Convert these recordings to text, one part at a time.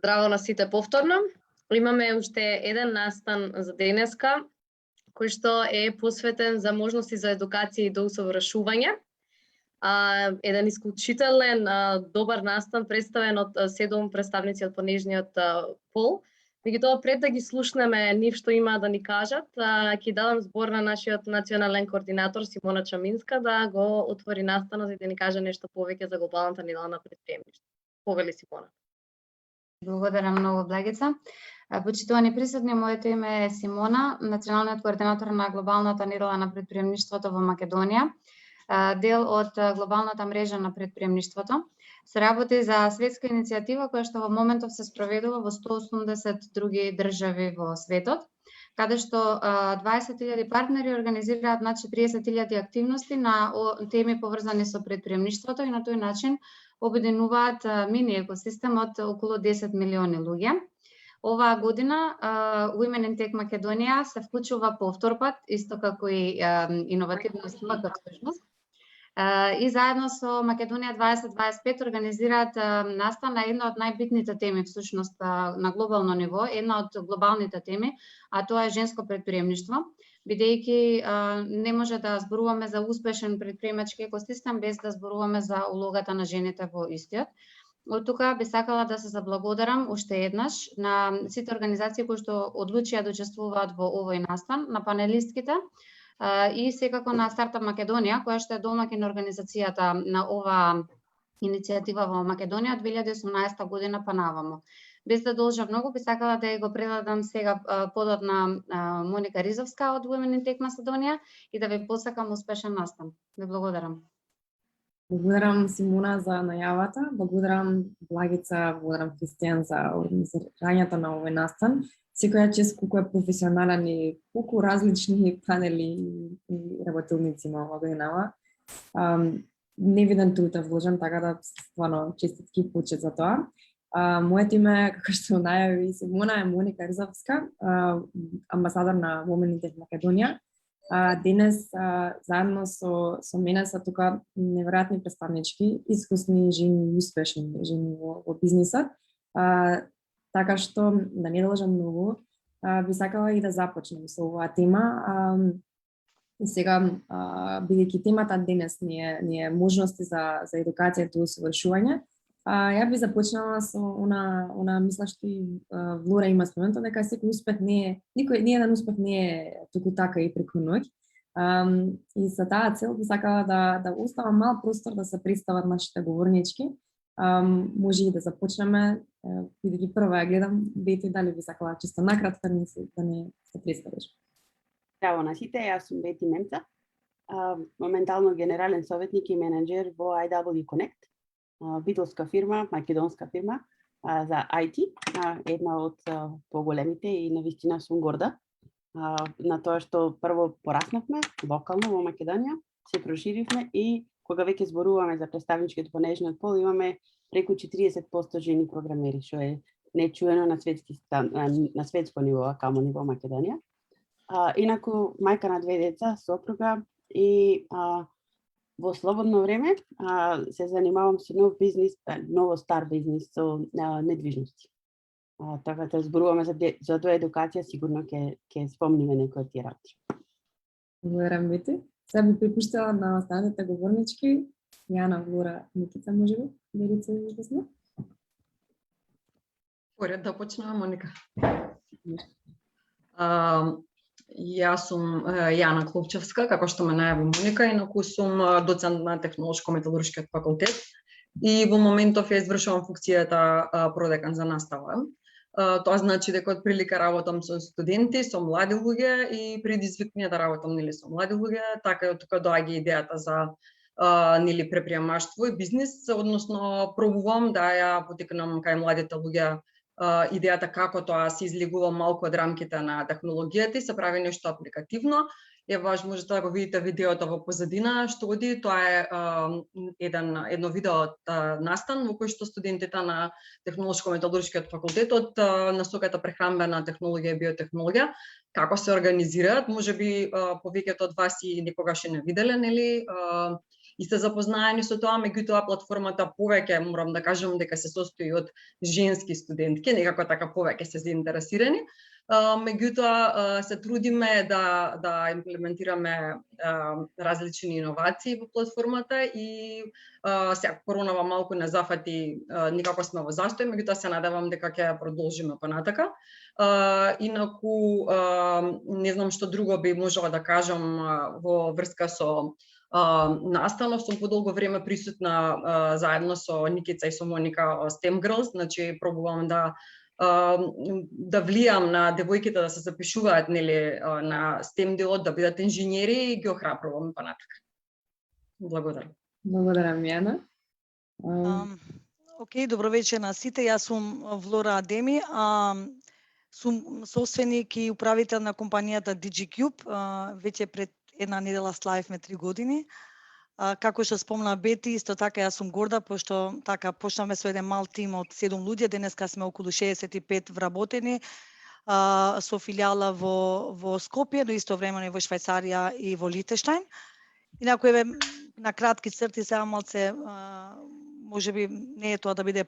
Здраво на сите повторно. Имаме уште еден настан за денеска, кој што е посветен за можности за едукација и до усовршување. Еден исклучителен добар настан представен од 7 представници од понежниот пол. Меѓутоа, пред да ги слушнеме нив што има да ни кажат, ќе дадам збор на нашиот национален координатор Симона Чаминска да го отвори настанот и да ни каже нешто повеќе за глобалната недела на предприемништво. Повели Симона. Благодарам многу, Благица. Почитувани присутни, моето име е Симона, националниот координатор на глобалната недела на предприемништвото во Македонија, дел од глобалната мрежа на предприемништвото. Се работи за светска иницијатива која што во моментов се спроведува во 180 други држави во светот, каде што 20.000 партнери организираат над 40.000 активности на теми поврзани со предприемништвото и на тој начин обединуваат мини екосистем од околу 10 милиони луѓе. Оваа година Women in Tech Македонија се вклучува по втор пат, исто како и иновативност МК всушност. И заедно со Македонија 2025 организираат настан на една од најбитните теми всушност на глобално ниво, една од глобалните теми, а тоа е женско предприемништво, бидејќи не може да зборуваме за успешен предприемачки екосистем без да зборуваме за улогата на жените во истиот. Од тука би сакала да се заблагодарам уште еднаш на сите организации кои што одлучија да учествуваат во овој настан, на панелистките и секако на Стартап Македонија, која што е домаќин на организацијата на оваа иницијатива во Македонија од 2018 година па наваму. Без да должам многу, би сакала да ја го предадам сега подот на Моника Ризовска од Women in Tech Македонија и да ви посакам успешен настан. Ви благодарам. Благодарам, Симона, за најавата. Благодарам, Благица, благодарам, Кристијан, за организирањето на овој настан. Секоја чест колку е професионален и колку различни панели и работилници има оваа годинава. Невиден труд е вложен, така да стварно честитки и почит за тоа. Моето име, како што најави Симона, е Моника Ризовска, амбасадор на Women in Tech Македонија. Денес заедно со мене се тука неверојатни представнички, искусни жени, успешни жени во бизнисот. Така што да не должам многу, би сакала и да започнем со оваа тема. Сега, бидејќи темата денес не е можности за едукација и усовршување, ја би започнала со она мисла што и Влора има споменато, дека секој успех не еден успех не е туку така и преку ноќ. И за таа цел би сакала да оставам мал простор да се представат нашите говорнички. Може и да започнеме, бидејќи прва ја гледам, Бети, дали би сакала чисто накратко да не се представиш? Здраво на сите, јас сум Бети Немца, моментално генерален советник и менеджер во IW Connect, битолска фирма, македонска фирма за IT, една од поголемите и навистина сум горда на тоа што прво пораснавме локално во Македонија, се проширивме и кога веќе зборуваме за представничкиот понежниот пол, имаме преку 40% жени програмери, што е нечуено на светско ниво, камо ниво Македонија. Инаку, мајка на 2 деца, сопруга и во слободно време се занимавам со нов бизнис, ново стар бизнис со недвижности. Така да зборуваме за тоа едукација, сигурно ќе спомниме некои од тие работи. Благодарам, Бети. Сега би припуштала на останалите говорнички, Јана, Влора, Никица, може би, Верица и Весна. Поред да почнеме, Моника. Јас сум Јана Клопчевска, како што ме најави Моника, инаку сум доцент на Технолошко-металуршкиот факултет и во моментов ја извршувам функцијата продекан за настава. Тоа значи дека од прилика работам со студенти, со млади луѓе и предизвикнија да работам со млади луѓе, така и од тука доаѓа идејата за предприемаштво и бизнис, односно пробувам да ја потикнам кај младите луѓе идејата како тоа се излегува малку од рамките на технологијата и се прави нешто апликативно. Можете да го видите видеото во позадина што оди, тоа е едно видео од настан во кој што студентите на Технолошко-металуршкиот факултет од насоката прехранбена технологија и биотехнологија како се организираат, можеби повеќето од вас и никогаш не виделе, нели? и се запознаени со тоа, меѓутоа платформата повеќе морам да кажам дека се состои од женски студентки, некако така повеќе се заинтересирани. Меѓутоа се трудиме да имплементираме различни иновации во платформата и сега коронава малку не зафати, никако сме во застој, меѓутоа се надевам дека ќе ја продолжиме понатака. Инаку не знам што друго би можела да кажам во врска со настанов. Сум подолго време присутна заедно со Никица и со Моника STEM Girls, значи пробувам да влијам на девојките да се запишуваат нели на STEM делот, да бидат инженери и ги охрабрувам понатака. Благодарам. Благодарам, Јана. Океј, добро вечер на сите. Јас сум Влора Адеми, сум собственик и управител на компанијата DigiCube. Веќе пред една недела славивме 3 години. Како што спомна Бети, исто така јас сум горда, пошто така почнавме со еден мал тим од 7 луѓе, денеска сме околу 65 вработени, со филијала во Скопје, но исто времено и во Швајцарија и во Лихтенштајн. Инаку еве на кратки црти сега малце, можеби не е тоа да биде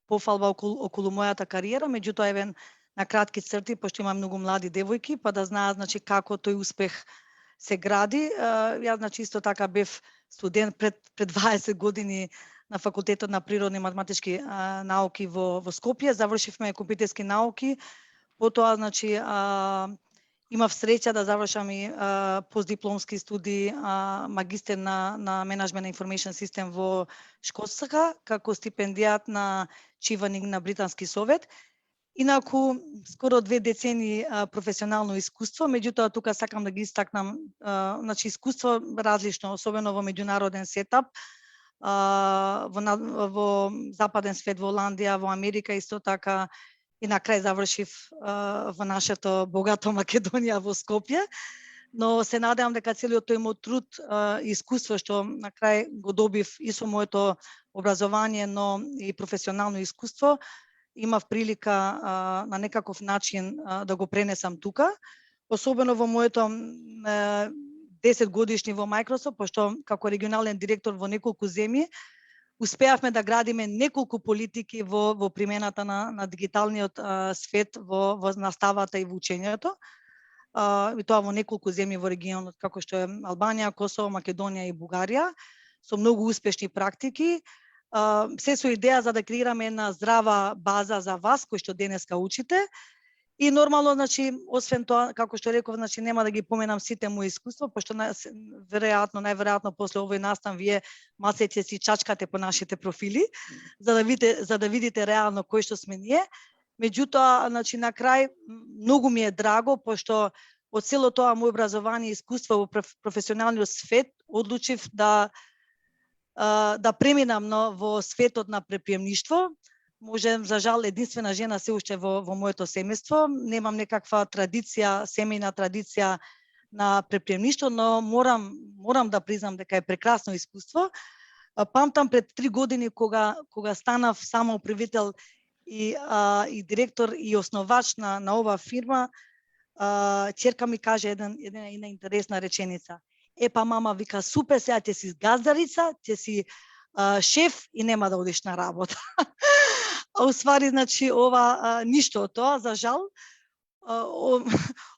пофалба околу мојата кариера, меѓутоа еве на кратки црти, пошто имам многу млади девојки, па да знаат значи како тој успех се гради. Јас значи исто така бев студент пред 20 години на факултетот на природни и математички науки во Скопје, завршивме компјутерски науки. Потоа значи имав среќа да завршам и постдипломски студии, магистер на менеджмент на информационен систем во Шкотска, како стипендијат на чиваник на Британски совет. Инаку, скоро 2 децени професионално искуство, меѓутоа тука сакам да ги истакнам, значи искуство различно, особено во меѓународен сетап, во западен свет, во Оландија, во Америка, исто така и на крај завршив во нашето богато Македонија во Скопје. Но се надевам дека целиот тој мој труд и искуство што на крај го добив и со моето образование, но и професионално искуство, имав прилика на некаков начин да го пренесам тука, особено во моето 10 годишни во Microsoft, пошто како регионален директор во неколку земји успеавме да градиме неколку политики во примената на дигиталниот свет во наставата и во учењето. И тоа во неколку земји во регионот како што е Албанија, Косово, Македонија и Бугарија, со многу успешни практики. Се со идеја за да креираме една здрава база за вас кои што денеска учите. И нормално, значи, освен тоа, како што реков, значи нема да ги поменам сите мои искуства, пошто најверојатно после овој настан вие малце ќе си чачкате по нашите профили, за да видите реално кој што сме ние. Меѓутоа, значи на крај многу ми е драго пошто од цело тоа мој образование и искуство во професионалниот свет одлучив да преминам во светот на предприемништво. Можем, за жал, единствена жена се уште во моето семејство. Немам некаква традиција, семејна традиција на предприемништво, но морам да признам дека е прекрасно искуство. Памтам пред 3 години кога станав самоуправител и директор и основач на оваа фирма, ќерка ми каже една интересна реченица. Епа мама, вика, супер, сега ќе си газдарица, ќе си шеф и нема да одиш на работа. А уствари, значи, ова ништо од тоа, за жал.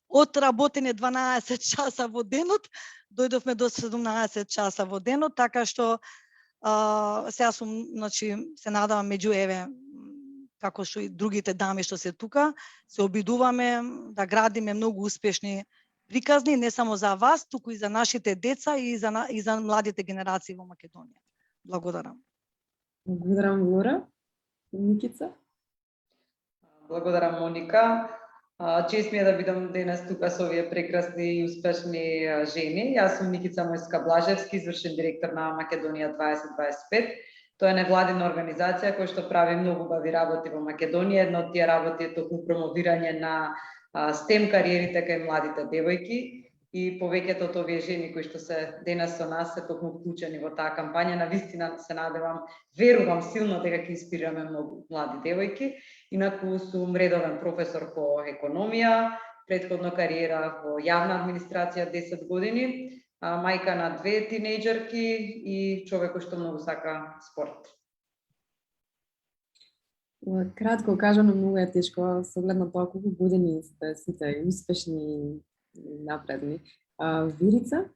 Од работење 12 часа во денот, дојдовме до 17 часа во денот, така што сега сум, значи, се надавам меѓу еве, како што и другите дами што се тука, се обидуваме да градиме многу успешни приказни, не само за вас, туку и за нашите деца и за младите генерации во Македонија. Благодарам. Благодарам, Влора. Никица? Благодарам, Моника. Чест ми е да бидам денес тука со овие прекрасни и успешни жени. Јас сум Никица Мојска-Блажевски, извршен директор на Македонија 2025. Тоа е невладина организација која што прави многу убави работи во Македонија. Едно од тие работи е токму промовирање на STEM кариерите кај младите девојки и повеќето од овие жени кои што се денес со нас се токму вклучени во таа кампања. Навистина се надевам, верувам силно дека ќе инспирираме многу млади девојки. Инаку сум редовен професор по економија, претходно кариера во јавна администрација 10 години. мајка на 2 тинејџерки и човек кој што многу сака спорт. Кратко кажано, многу е тешко со оглед на тоа колку години сте сите успешни и напредни. Верица?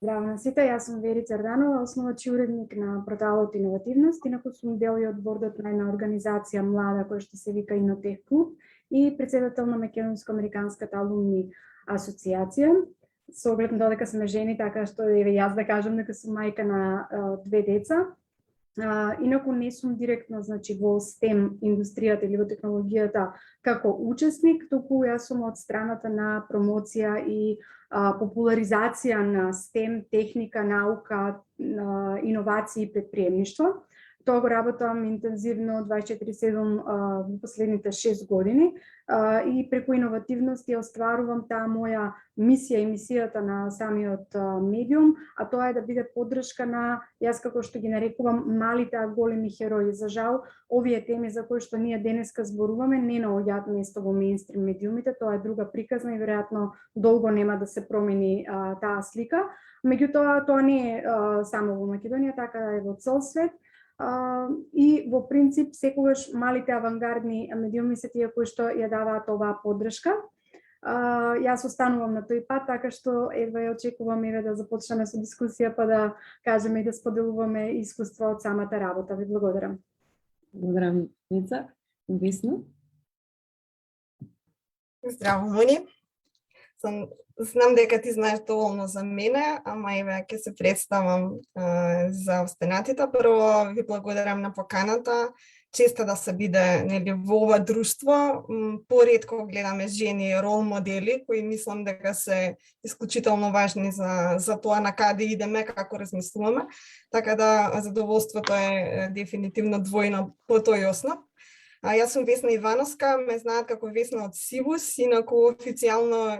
Здраво на сите, јас сум Верица Рданова, основач и уредник на порталот Иновативност, инаку сум дел и од бордот на една организација млада која што се вика Инотех клуб и председател на Македонско-американската алумни асоциација. Со оглед на додека сме жени, така што еве јас да кажам дека сум мајка на 2 деца. Инаку не сум директно, значи, во STEM индустријата или во технологијата како учесник, туку јас сум од страната на промоција и популаризација на STEM, техника, наука, иновации и предприемништво. Тоа го работам интензивно 24/7 во последните 6 години и преку иновативност ја остварувам таа моја мисија и мисијата на самиот медиум, а тоа е да биде поддршка на, јас како што ги нарекувам, малите а големи херои. За жал, овие теми за кои што ние денеска зборуваме не наоѓаат место во мејнстрим медиумите, тоа е друга приказна и веројатно долго нема да се промени таа слика. Меѓутоа, тоа не е само во Македонија, така е во цел свет. И во принцип секогаш малите авангардни медиуми се тие кои што ја даваат оваа поддршка. Јас останувам на тој пат, така што еве очекувам да започнеме со дискусија па да кажеме и да споделуваме искуство од самата работа. Ви благодарам. Благодарам, Верица. Весна? Здраво, Мони. Знам дека ти знаеш доволно за мене, ама еве ќе се представам за останатите. Прво ви благодарам на поканата. Честа да се биде, нели, во ова друштво. Поретко гледаме жени рол модели кои мислам дека се исклучително важни за тоа на каде идеме, како размислуваме. Така да задоволството е дефинитивно двојно по тој основ. Јас сум Весна Ивановска, ме знаат како Весна од Сивус, инаку официјално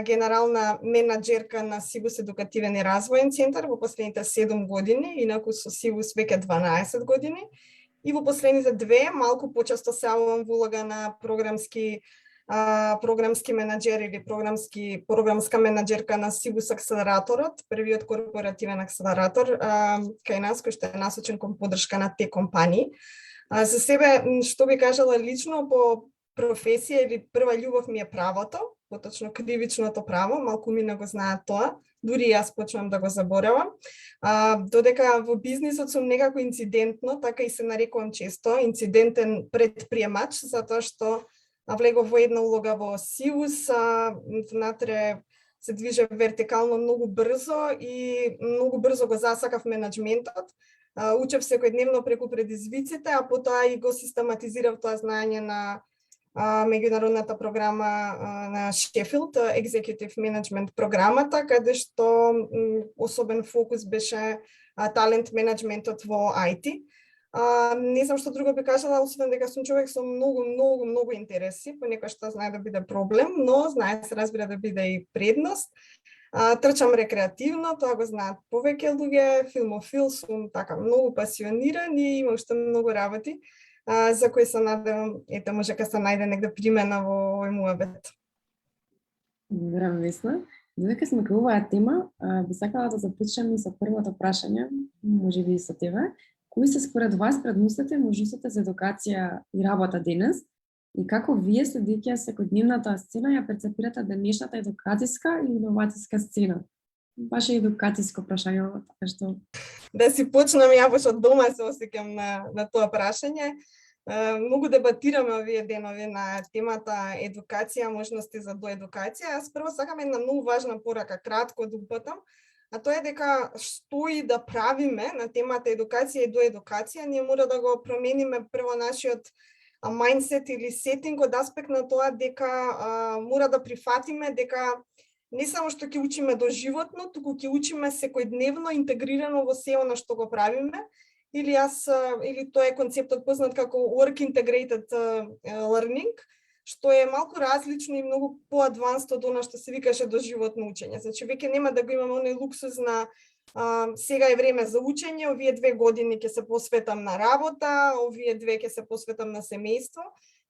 генерална менаџерка на Сивус едукативен и развоен центар во последните 7 години, инаку со Сивус веќе 12 години. И во последните 2 малку почесто се јавувам во улога на програмски менаџер или програмска менаџерка на Сивус акселераторот, првиот корпоративен акселератор кај нас кој што е насочен кон поддршка на те компании. За себе, што би кажала лично, по професија или прва љубов ми е правото, поточно кривичното право, малку ми не го знаат тоа, дури јас почнувам да го заборавам. Додека во бизнисот сум некако инцидентно, така и се нарекувам често, инцидентен предприемач, затоа што влегов во една улога во Сивус, внатре се движи вертикално многу брзо и многу брзо го засакав менеджментот. Учев секојдневно преку предизвиците, а потоа и го систематизирав тоа знаење на меѓународната програма на Шефилд, Executive Management програмата, каде што особен фокус беше талент менеджментот во IT. Не знам што друго би кажала, освен дека сум човек со многу интереси, понекогаш тоа знае да биде проблем, но знае се разбира да биде и предност. Трчам рекреативно, тоа го знаат повеќе луѓе, филмофил сум, така многу пасиониран и имам уште многу работи за кои се надевам, ете, може ка се најде негде примена во овој муабет. Благодарам, Весна. Додека сме кај оваа тема, би сакала да започнем и со првото прашање, можеби и со тебе. Кои се според вас предностите, можностите за едукација и работа денес? И како вие следејќи секојдневната сцена ја перцепирате денешната едукацијска и иновацијска сцена? Баш е едукацијско прашање, така што... Да си почнам, ја баш од дома се осеќам на тоа прашање. Многу дебатираме овие денови на темата едукација, можности за доедукација. Јас прво сакам една многу важна порака, кратко да упатам, а тоа е дека што и да правиме на темата едукација и доедукација, ние мора да го промениме прво нашиот мајндсет или сетинг од аспект на тоа дека мора да прифатиме дека не само што ќе учиме доживотно, туку ќе учиме секојдневно интегрирано во се она што го правиме, или тоа е концептот познат како work integrated learning, што е малку различно и многу по-адванст од она што се викаше доживотно учење. Значи веќе нема да го имаме оној луксус на сега е време за учење, овие 2 години ќе се посветам на работа, овие 2 ќе се посветам на семејство.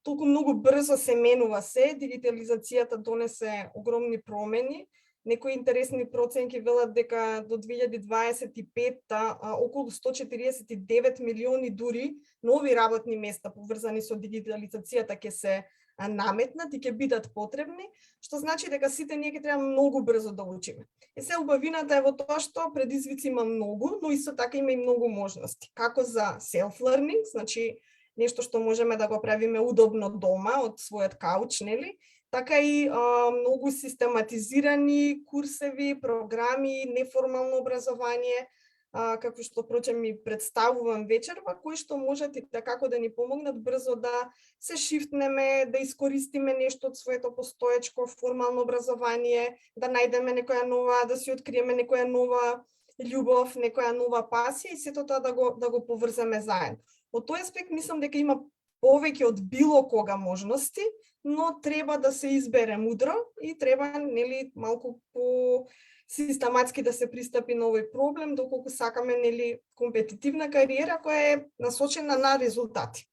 Толку многу брзо се менува се, дигитализацијата донесе огромни промени некои интересни проценки велат дека до 2025 околу 149 милиони дури нови работни места поврзани со дигитализацијата ќе се наметнат и ќе бидат потребни, што значи дека сите ние ќе треба многу брзо да учиме. И се убавината е во тоа што предизвици има многу, но исто така има и многу можности. Како за self-learning, значи нешто што можеме да го правиме удобно дома од својот кауч, нели? Така и многу систематизирани курсеви, програми, неформално образование, како што прочем ми представувам вечерва, кои што можат и како да ни помогнат брзо да се шифтнеме, да искористиме нешто од своето постоечко формално образование, да најдеме некоја нова, да си откриеме некоја нова љубов, некоја нова пасија и сето тоа да го поврземе заедно. Од тој аспект мислам дека има повеќе од било кога можности, но треба да се избере мудро и треба нели малку по систематски да се пристапи на овој проблем, доколку сакаме нели компетитивна кариера која е насочена на резултати.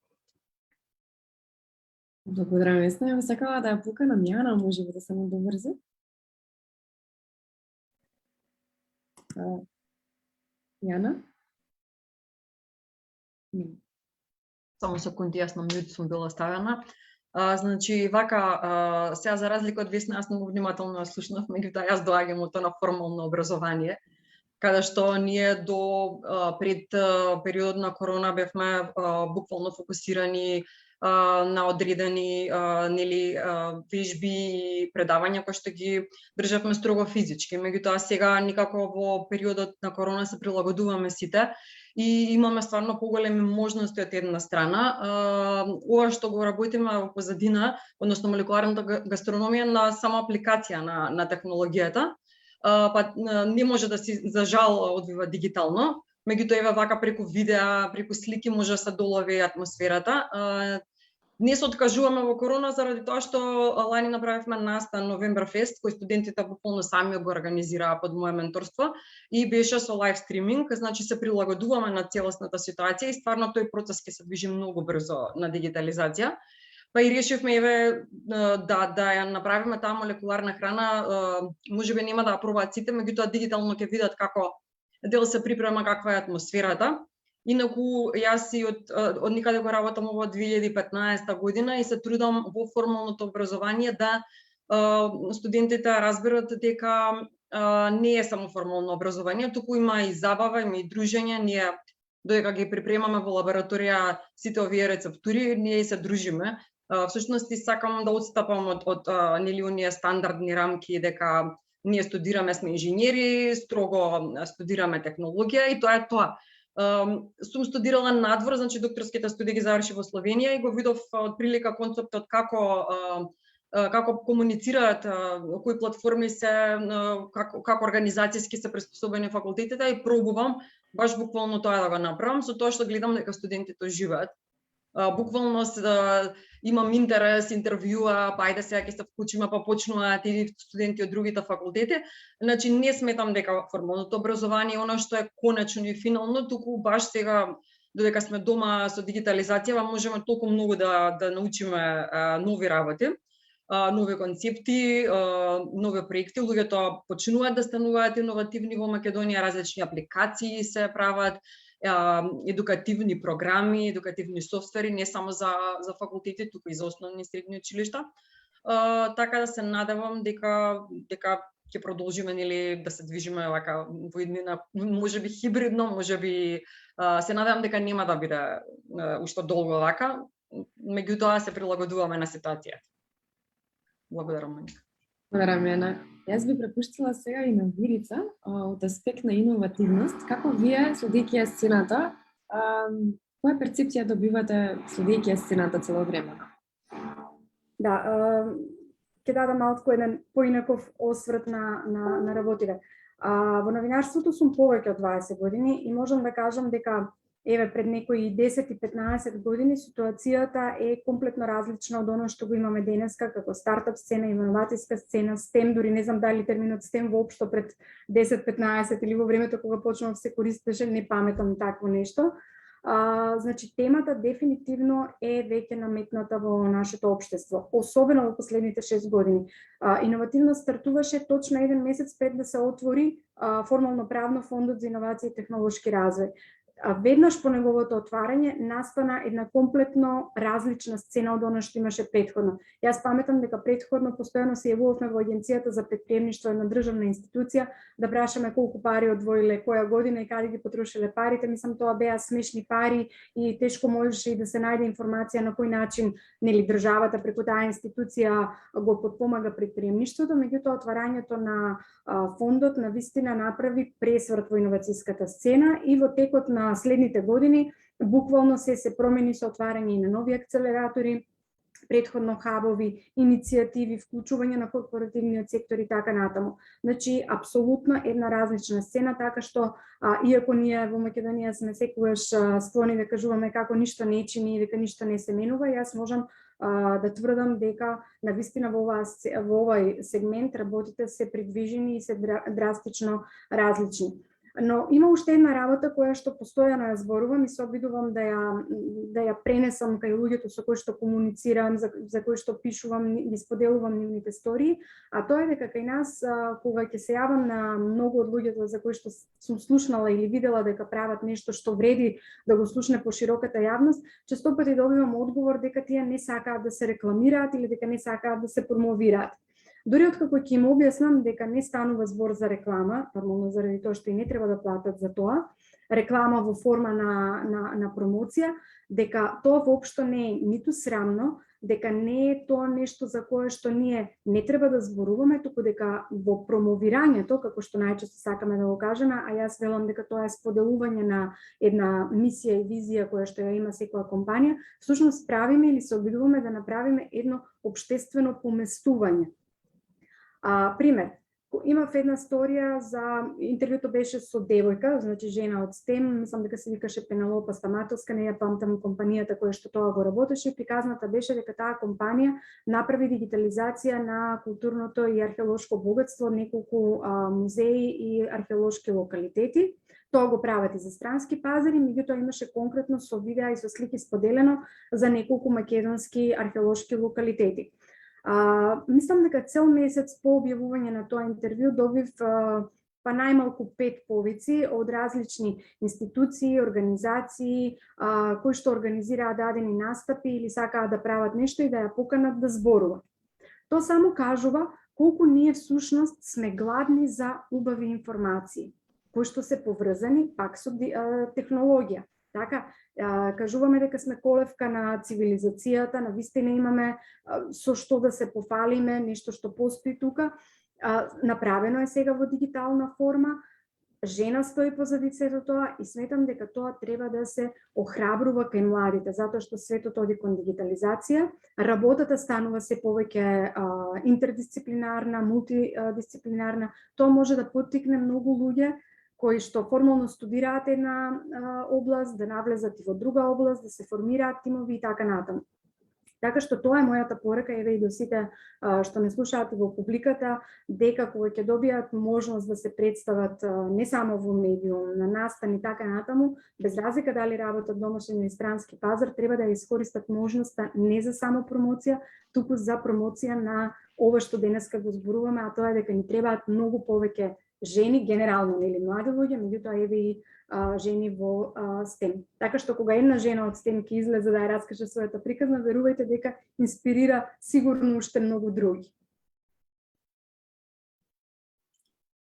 Благодарам, Весна. Сакала да ја поканам Јана, може би да се добрзи. Јана? Само секунди, јас на мјут сум била ставена. Значи, вака, сега за разлика од Весна, јас многу внимателно ја слушнав, меѓутоа јас доаѓам од тоа на формално образование, каде што ние до пред периодот на корона бевме буквално фокусирани на одредени нели вежби и предавања кои што ги државме строго физички. Меѓутоа сега никако во периодот на корона се прилагодуваме сите и имаме стварно поголеми можности од една страна. Ова што го работиме во позадина, односно молекуларната гастрономија на сама апликација на технологијата, па не може да се за жал одвива дигитално, меѓутоа еве вака преку видеа, преку слики може да се долови атмосферата. Не се откажуваме во корона заради тоа што лани направивме настан Новемберфест, кој студентите буквално сами го организираа под моје менторство и беше со лайв стриминг, значи се прилагодуваме на целосната ситуација и стварно тој процес ќе се движи многу брзо на дигитализација. Па и решивме еве да ја направиме таа молекуларна храна, можеби нема да ја пробаат сите, меѓутоа дигитално ќе видат како дел се припрема, каква е атмосферата. Инаку јас и од никаде го работам во 2015 година и се трудам во формалното образование да студентите разберат дека не е само формално образование, туку има и забава, има и дружење. Ние додека ги припремаме во лабораторија сите овие рецептури, ние се дружиме. Всушност сакам да отстапам од нели оние стандардни рамки дека ние студираме, сме инженери, строго студираме технологија и тоа е тоа. Сум студирала надвор, значи докторските студии ги заврши во Словенија и го видов од прилика концептот како комуницираат, кои платформи се, како организацијски се приспособени факултетите и пробувам баш буквално тоа да го направам, со тоа што гледам дека студентите живеат. Буквално имам интерес, интервјуа, па ајде сега ќе се вклучиме, па почнуваат и студенти од другите факултети. Значи не сметам дека формалното образование е она што е конечно и финално, туку баш сега додека сме дома со дигитализација, можеме толку многу да научиме нови работи, нови концепти, нови проекти. Луѓето почнуваат да стануваат иновативни во Македонија, различни апликации се прават, едукативни програми, едукативни софтвери, не само за факултети, туку и за основни и средни училишта. Така да се надевам дека ќе продолжиме нели да се движиме вака во иднина, можеби хибридно, можеби се надевам дека нема да биде уште долго вака, меѓутоа се прилагодуваме на ситуацијата. Благодарам, Моника. Благодарам, Јана. Јас би препуштила сега и на Вирица од аспект на иновативност. Како вие, следејќи ја сцената, која перцепција добивате следејќи ја сцената цело време? Да, ќе дадам малку еден поинаков осврт на работите. Во новинарството сум повеќе од 20 години и можам да кажам дека еве пред некои 10 и 15 години ситуацијата е комплетно различна од оно што го имаме денеска како стартап сцена, иновацијска сцена, STEM, дури не знам дали терминот STEM воопшто пред 10-15 или во времето кога почнав се користеше, не паметам такво нешто. Значи темата дефинитивно е веќе наметната во нашето општество, особено во последните 6 години. Иновативност стартуваше точно еден месец пред да се отвори формално правно фондот за иновации и технолошки развој. Веднаш по неговото отварање настана една комплетно различна сцена од она што имаше претходно. Јас паметам дека претходно постојано се јавувавме во Агенцијата за претприемништво, една државна институција, да прашаме колку пари одвоиле која година и каде ги потрошиле парите. Мислам тоа беа смешни пари и тешко можеше и да се најде информација на кој начин нели државата преку таа институција го потпомага претприемништвото, меѓутоа отварањето на фондот на вистина направи пресврт во иновацијската сцена и во текот на следните години буквално се промени со отварање и на нови акцелератори, претходно хабови, иницијативи, вклучување на корпоративниот сектор и така натаму. Значи, апсолутно една различна сцена, така што, иако ние во Македонија сме секогаш склони да кажуваме како ништо не чини и дека ништо не се менува, јас можам да тврдам дека навистина во овој сегмент работите се придвижени и се драстично различни. Но има уште една работа која што постојано ја зборувам и се обидувам да ја пренесам кај луѓето со кои што комуницирам, за кои што пишувам и споделувам нивните истории, а тоа е дека кај нас кога ќе се јавам на многу од луѓето за кои што сум слушнала или видела дека прават нешто што вреди да го слушне по широката јавност, често пати добивам одговор дека тие не сакаат да се рекламираат или дека не сакаат да се промовираат. Дури откако ќе им објаснам дека не станува збор за реклама, нормално заради тоа што и не треба да платат за тоа, реклама во форма на промоција, дека тоа воопшто не е ниту срамно, дека не е тоа нешто за кое што ние не треба да зборуваме, туку дека во промовирањето, како што најчесто сакаме да го кажеме, а јас велам дека тоа е споделување на една мисија и визија која што ја има секоја компанија, всушност правиме или се обидуваме да направиме едно општествено поместување. Пример, имав една сторија за интервјуто беше со девојка, значи жена од STEM, мислам дека се викаше Пенелопа Стаматовска, не ја памтам компанијата која што тоа го работеше, приказната беше дека таа компанија направи дигитализација на културното и археолошко богатство од неколку музеи и археолошки локалитети. Тоа го прават и за странски пазари, меѓутоа имаше конкретно со видеа и со слики споделено за неколку македонски археолошки локалитети. Мислам дека цел месец по објавување на тоа интервју добив па најмалку 5 повици од различни институции, организации, кои што организираат дадени настапи или сакаат да прават нешто и да ја поканат да зборува. Тоа само кажува колку ние всушност сме гладни за убави информации, кои што се поврзани пак со технологија. Така, кажуваме дека сме колевка на цивилизацијата, на вистина имаме со што да се пофалиме, нешто што постои тука. Направено е сега во дигитална форма, жена стои позади сето тоа и сметам дека тоа треба да се охрабрува кај младите, затоа што светот оди кон дигитализација, работата станува се повеќе интердисциплинарна, мултидисциплинарна, тоа може да поттикне многу луѓе кои што формално студираат една област, да навлезат и во друга област, да се формираат тимови и така натаму. Така што тоа е мојата порека, еве и до сите што не слушаат во публиката, дека кога ќе добијат можност да се представат не само во медиум, на настани и така натаму, без разлика дали работат домашен или странски пазар, треба да ја искористат можноста не за само промоција, туку за промоција на ова што денеска го зборуваме, а тоа е дека ни требаат многу повеќе жени, генерално, нели млади луѓе, меѓутоа еве и жени во STEM. Така што кога една жена од STEM ќе излезе да ја раскаже својата приказна, верувајте дека инспирира сигурно уште многу други.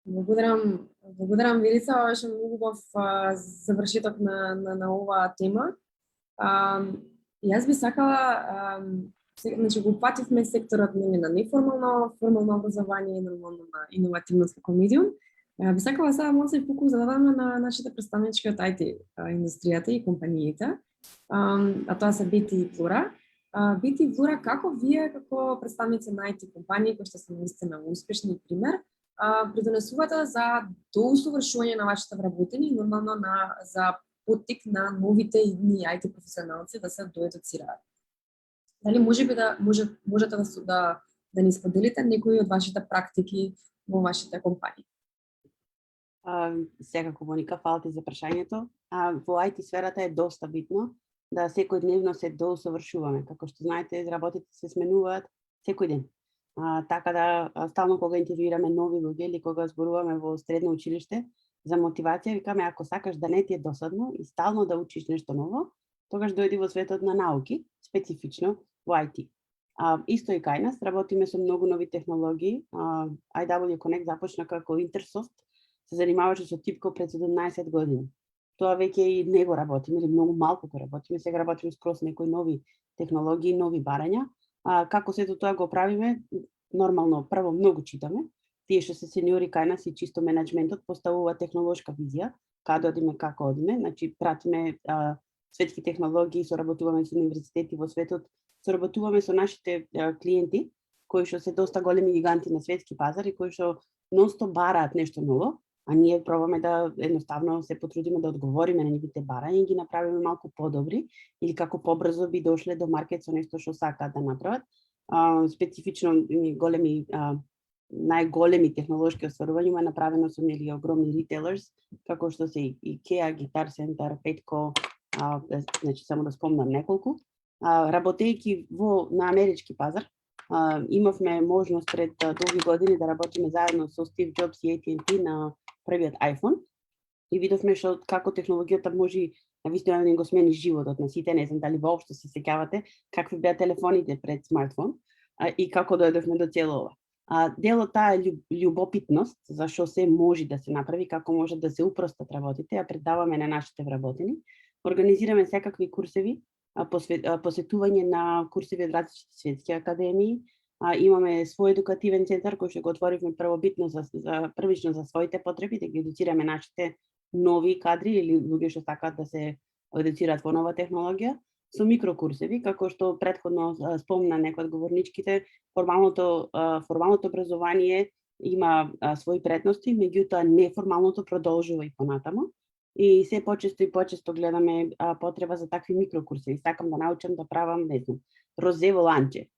Благодарам Верица, ова беше многу убав завршеток на оваа тема. Јас би сакала, значи го упативме секторот на неформално, формално образование и нормално на иновативност како медиум. Би сакала сега може да се фокус зададаме на нашите представнички од IT индустријата и компаниите, а тоа се BT и Plura. BT и Plura, како вие како представници на IT компании кои што се наистина успешни пример, придонесувате за доусовршување на вашите вработени и нормално за поттик на новите идни IT професионалци да се доедуцираат? Дали можете да ни споделите некои од вашите практики во вашите компании? Секако, Моника, фала ти за прашањето. во IT сферата е доста битно да секојдневно се доусовршуваме. Како што знаете, работите се сменуваат секој ден. Така да стално кога интервјуираме нови луѓе или кога зборуваме во средно училиште за мотивација, викаме ако сакаш да не ти е досадно и стално да учиш нешто ново, тогаш дојди во светот на науки, специфично во IT. Исто и кај нас, работиме со многу нови технологии. IW Connect започна како Intersoft, се занимаваше со типко пред 17 години. Тоа веќе и не го работиме, или многу малку го работиме, сега работиме скроз некои нови технологии, нови барања. Како сето тоа го правиме, нормално, прво многу читаме, тие што се сениори кај нас и чисто менеджментот поставува технолошка визија, каде одиме, како одиме, значи пратиме светски технологии, соработуваме со универзитети во светот, соработуваме со нашите клиенти, кои што се доста големи гиганти на светски пазар и кои што нонстоп бараат нешто ново, а ние пробаме да едноставно се потрудиме да одговориме на нивните барања и ги направиме малку подобри или како побрзо би дошле до маркет со нешто што сакаат да направат. Специфично големи најголеми технолошки остварувања има направено со нели огромни ритейлерс, како што се IKEA, Guitar Center, Petco, значи само да спомнам неколку. Работејќи на амерички пазар, имавме можност пред долги години да работиме заедно со Стив Джобс и AT&T на првиот iPhone и видовме што како технологијата може навистина да ни го смени животот на сите, не знам дали воопшто се сеќавате какви беа телефоните пред смартфон и како дојдовме до цело ова. Дел од таа љубопитност за што се може да се направи, како може да се упростат работите, ја предаваме на нашите вработени. Организираме секакви курсеви, посетување на курсеви од различни светски академии. Имаме свој едукативен центар кој што го отворивме првобитно првично за своите потреби, да ги едуцираме нашите нови кадри или луѓе што сакаат да се едуцираат во нова технологија, со микрокурсеви, како што претходно спомна некој од говорничките, формалното образование има своји предности, меѓутоа неформалното продолжува и понатаму. И се почесто и почесто гледаме потреба за такви микрокурсеви. Сакам да научам да правам, не знам, розево ланче.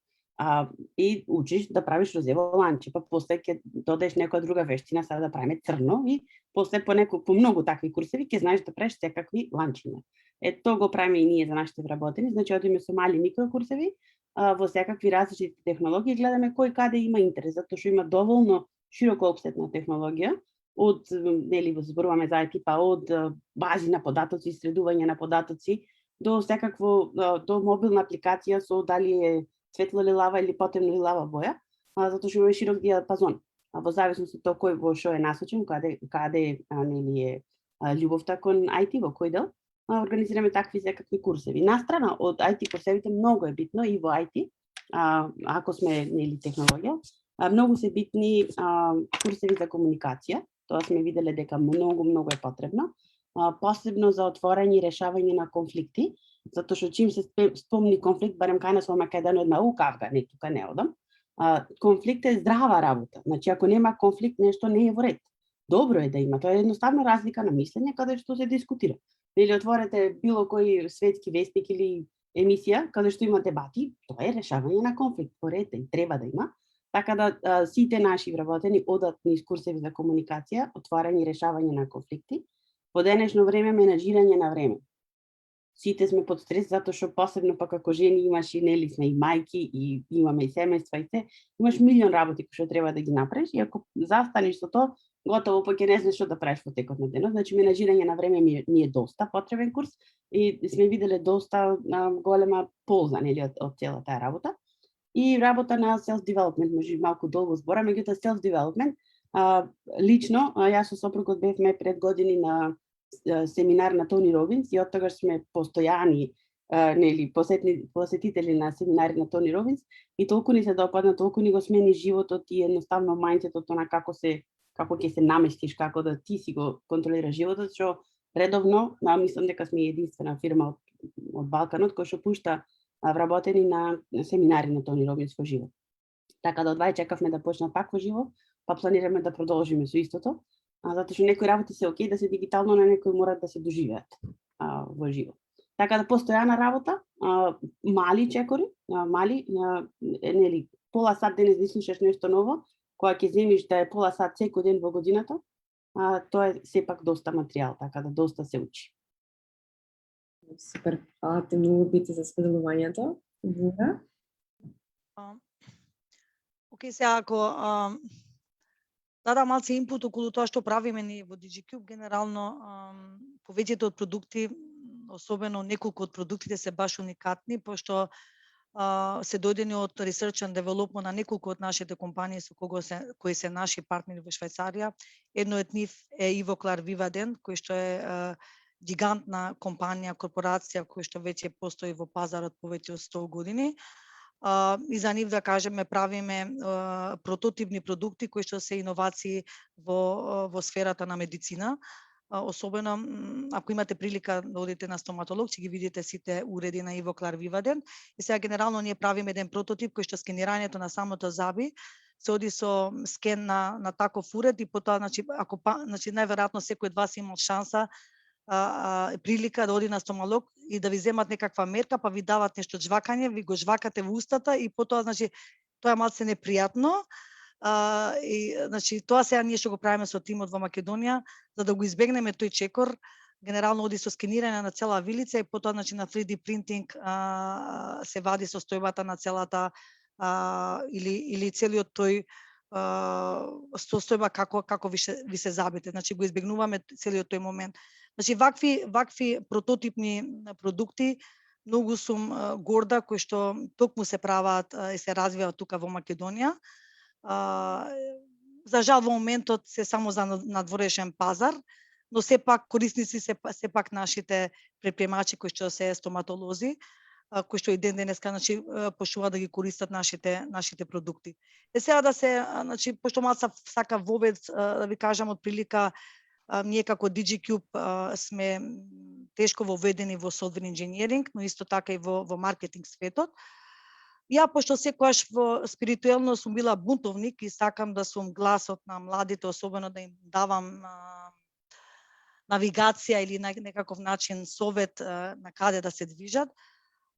И учиш да правиш розево ланче, па после ќе додеш некоја друга вештина, сега да правиме црно и после по многу такви курсеви ќе знаеш да правиш секакви ланчиња. Тоа го правиме и ние за нашите вработени, значи одиме со мали микрокурсеви во секакви различни технологии, гледаме кој каде има интерес, затоа што има доволно широко опсетна технологија, од, нели, зборуваме за IT, па од бази на податоци, исследување на податоци, до секакво, до мобилна апликација со дали е светло лилава или потемно лилава боја, затоа што има широк диапазон. Во зависност од тоа кој во што е насочен, каде нели е љубовта кон IT, во кој дел, организираме такви секакви курсеви. Настрана од IT курсевите многу е битно и во IT, ако сме нели технологија, многу се битни курсеви за комуникација. Тоа сме виделе дека многу е потребно, посебно за отворање и решавање на конфликти, затоа што чим се спомни конфликт, барем кај нас во Македонија, кавга, не, тука не одам. Конфликт е здрава работа. Значи ако нема конфликт, нешто не е во ред. Добро е да има, тоа е едноставно разлика на мислење каде што се дискутира. Или отворете било кој светски вестник или емисија каде што има дебати, тоа е решавање на конфликт, во ред и треба да има. Така да сите наши вработени одат низ курсеви за комуникација, отварање и решавање на конфликти. Во денешно време менаџирање на време. Сите сме под стрес затоа што посебно па како жени имаш и нели сме и мајки и имаме и семејства и се, имаш милион работи кои што треба да ги направиш и ако застанеш со тоа, готово па ќе не знаеш што да правиш во текот на денот. Значи менаџирање на време ми е доста потребен курс и сме виделе доста голема полза нели од цела таа работа. И работа на self-development, може малку долго збора, меѓутоа self-development, лично, јас со сопругот бевме пред години на семинар на Тони Робинс и од тогаш сме постојани нели посетители на семинари на Тони Робинс и толку ни се допадна, толку ни го смени животот и едноставно мајндсетот на како ќе се наместиш, како да ти си го контролираш животот, што редовно, мислам дека сме единствена фирма од Балканот која што пушта вработени на семинари на Тони Робинс во живо. Така да одвај чекавме да почнат пак во живо, па планираме да продолжиме со истото, затоа што некои работи се окей да се дигитално, но некои морат да се доживеат во живо. Така да постојана работа, мали чекори, нели пола сат денес да слушаш нешто ново, кога ќе земиш да е пола сат секој ден во годината, тоа е сепак доста материјал, така да доста се учи. Супер, фала ти многу Бити за споделувањето. Вура? Океј, сега ако дадам малце инпут околу тоа што правиме ние во DigiCube, генерално повеќето од продукти, особено неколку од продуктите се баш уникатни, пошто се дојдени од Research and Development на неколку од нашите компании со кои се наши партнери во Швајцарија. Едно од нив е Ivoclar Vivaden, кој што е гигантна компанија, корпорација која што веќе постои во пазарот повеќе од 100 години. И за нив, да кажеме, правиме прототипни продукти кои што се иновации во сферата на медицина. Особено ако имате прилика да одите на стоматолог, ќе ги видите сите уреди на Ivoclar Vivaden. И сега генерално ние правиме еден прототип кој што скенирањето на самото заби се оди со скен на таков уред и потоа, значи најверојатно секој од вас имал шанса прилика да оди на стоматолог и да ви земат некаква мерка, па ви дават нешто жвакање, ви го жвакате во устата и потоа, значи, тоа е малце непријатно. И, значи, тоа сега ние што го правиме со тимот во Македонија, за да го избегнеме тој чекор, генерално оди со скенирање на цела вилица и потоа, значи, на 3D принтинг се вади состојбата на целата или целиот тој состојба како ви се забите. Значи, го избегнуваме целиот тој момент. Значи, вакви прототипни продукти, многу сум горда кои што токму се прават и се развиваат тука во Македонија. За жал во моментот се само за надворешен пазар, но сепак корисници се пак нашите предприемачи кои што се стоматолози, кои што и ден денеска, значи, почнуваат да ги користат нашите продукти. Сега да се, значи, пошто малку сака вовед да ви кажам од прилика, ние како DigiCube сме тешко воведени во software engineering, но исто така и во маркетинг светот. Ја, пошто секогаш во спиритуелно сум била бунтовник и сакам да сум гласот на младите, особено да им давам навигација или на некаков начин совет на каде да се движат.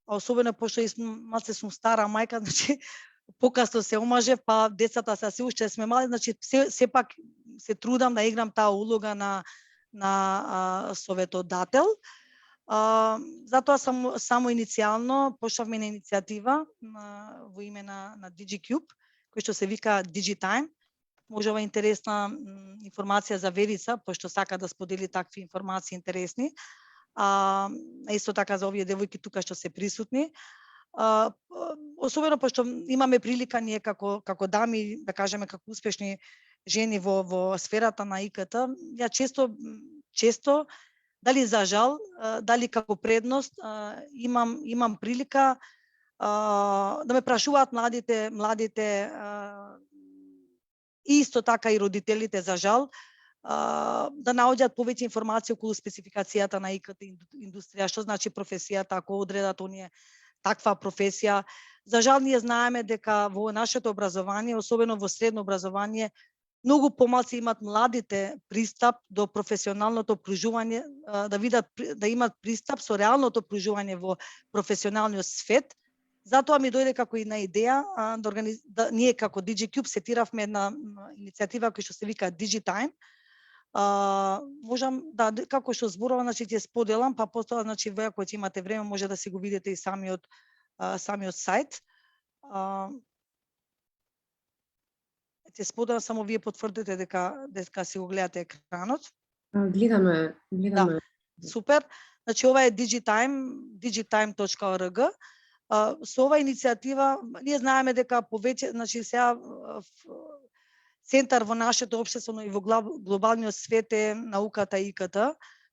Особено пошто малце сум стара мајка, значи покасно се омажев, па децата се уште сме мали, значи сепак се трудам да играм таа улога на советодател. Затоа само иницијално пошлавме на иницијатива во име на DigiCube, кој што се вика DigiTime. Може ова интересна информација за Верица, пошто сака да сподели такви информации интересни. Исто така за овие девојки тука што се присутни. Особено пошто имаме прилика ние како дами, да кажеме како успешни жени во сферата на ИКТ, ја често дали за жал, дали како предност имам прилика да ме прашуваат младите и исто така и родителите за жал да наоѓаат повеќе информации околу спецификацијата на ИКТ индустрија, што значи професијата, ако одредат оние таква професија. За жал ние знаеме дека во нашето образование, особено во средно образование, многу помалку имат младите пристап до професионалното пружување, да имат пристап со реалното пружување во професионалниот свет. Затоа ми дојде како една идеја да ние како DigiCube сетиравме една иницијатива која што се вика DigiTime. Можам како што зборувам, значи ќе споделам, па потоа, значи вие ако имате време може да си го видите и самиот сајт. Ќе споделам, само вие потврдите дека си го гледате екранот. Гледаме. Да, супер. Значи ова е digitime.org. Со ова иницијатива ние знаеме дека повеќе, значи сега центар во нашето општество и во глобалниот свет е науката и ИКТ,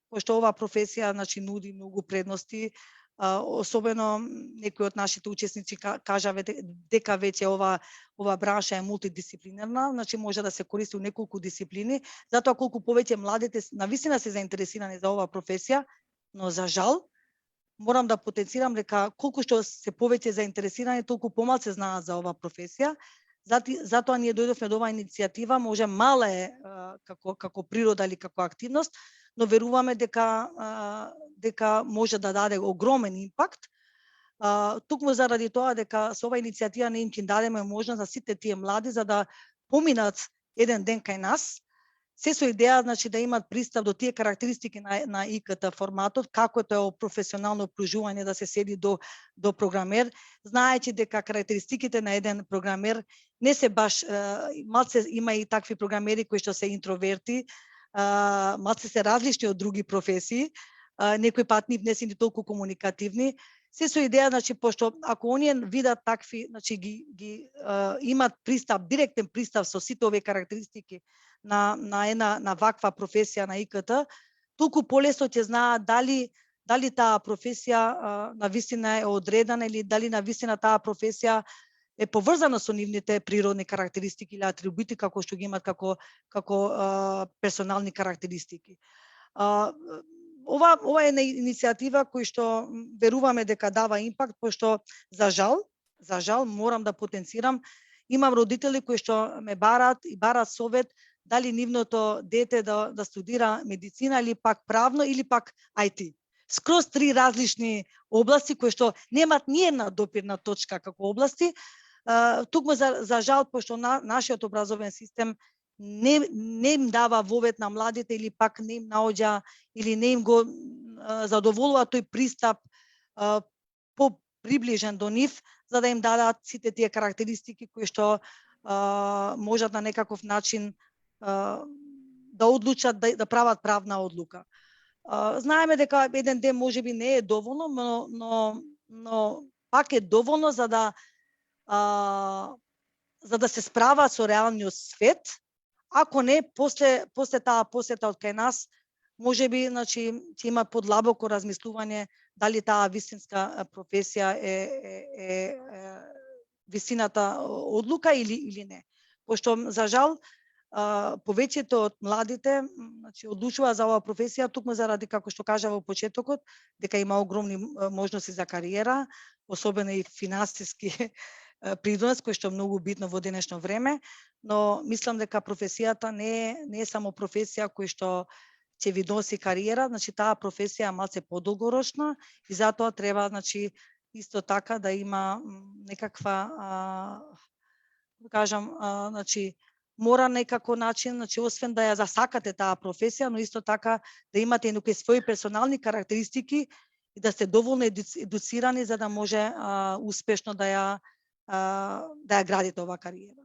пошто оваа професија, значи, нуди многу предности. Особено некои од нашите учесници кажаве дека веќе ова бранша е мултидисциплинарна, значи може да се користи у неколку дисциплини. Затоа колку повеќе младите навистина се заинтересирани за оваа професија, но за жал морам да потенцирам дека колку што се повеќе заинтересирани, толку помалку се знаат за оваа професија. Затоа ние дојдовме до оваа иницијатива, може мала е како природа или како активност, но веруваме дека може да даде огромен импакт. Токму заради тоа дека со оваа иницијатива не им ќе дадеме можност на сите тие млади за да поминат еден ден кај нас се со идеја значи да имаат пристап до тие карактеристики на ИКТ форматот, како тоа е професионално обкружување да се седи до програмер, знаејќи дека карактеристиките на еден програмер не се баш малце има и такви програмери кои што се интроверти, малце се различни од други професии, некој пат не се ни толку комуникативни. Се со идеја, значи, пошто ако оние видат такви, значи ги имат пристап, директен пристап со сите овие карактеристики на ваква професија на ИКТ, толку полесно ќе знаат дали таа професија навистина е одредена или дали навистина таа професија е поврзана со нивните природни карактеристики или атрибути како што ги имат како персонални карактеристики. Ова е иницијатива кој што веруваме дека дава импакт, пошто за жал морам да потенцирам, имам родители кои што ме бараат совет дали нивното дете да студира медицина или пак правно или пак IT. Скроз три различни области кои што немаат ниедна допирна точка како области. Тукму за жал, пошто нашиот образовен систем не им дава вовет на младите или пак не им наоѓа или не им го задоволува тој пристап поприближен до нив, за да им дадат сите тие карактеристики кои што можат на некаков начин да одлучат да прават правна одлука. Знаеме дека еден ден можеби не е доволно, но пак е доволно за да се справа со реалниот свет. Ако не, после таа посета од кај нас, можеби, значи, ќе има подлабоко размислување дали таа вистинска професија е вистината одлука или не. Пошто, за жал, повеќето од младите, значи, одлучува за оваа професија тукму заради, како што кажа во почетокот, дека има огромни можности за кариера, особено и финансиски придонес, кој што е многу битно во денешно време, но мислам дека професијата не е само професија кој што ќе ви носи кариера, значи таа професија е малце подолгорочна и затоа треба, значи, исто така да има некаква, значи, мора некако начин, значи, освен да ја засакате таа професија, но исто така да имате некои своји персонални карактеристики и да сте доволно едуцирани за да може успешно да ја градите оваа кариера.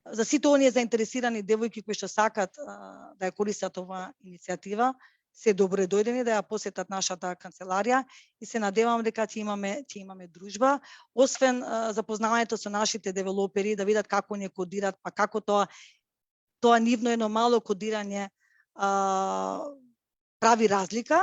За сите оние заинтересирани девојки кои што сакат да ја користат оваа иницијатива, се добре дојдени да ја посетат нашата канцеларија и се надевам дека ќе имаме дружба, освен запознавањето со нашите девелопери, да видат како не кодират, па како тоа нивно едно мало кодирање прави разлика,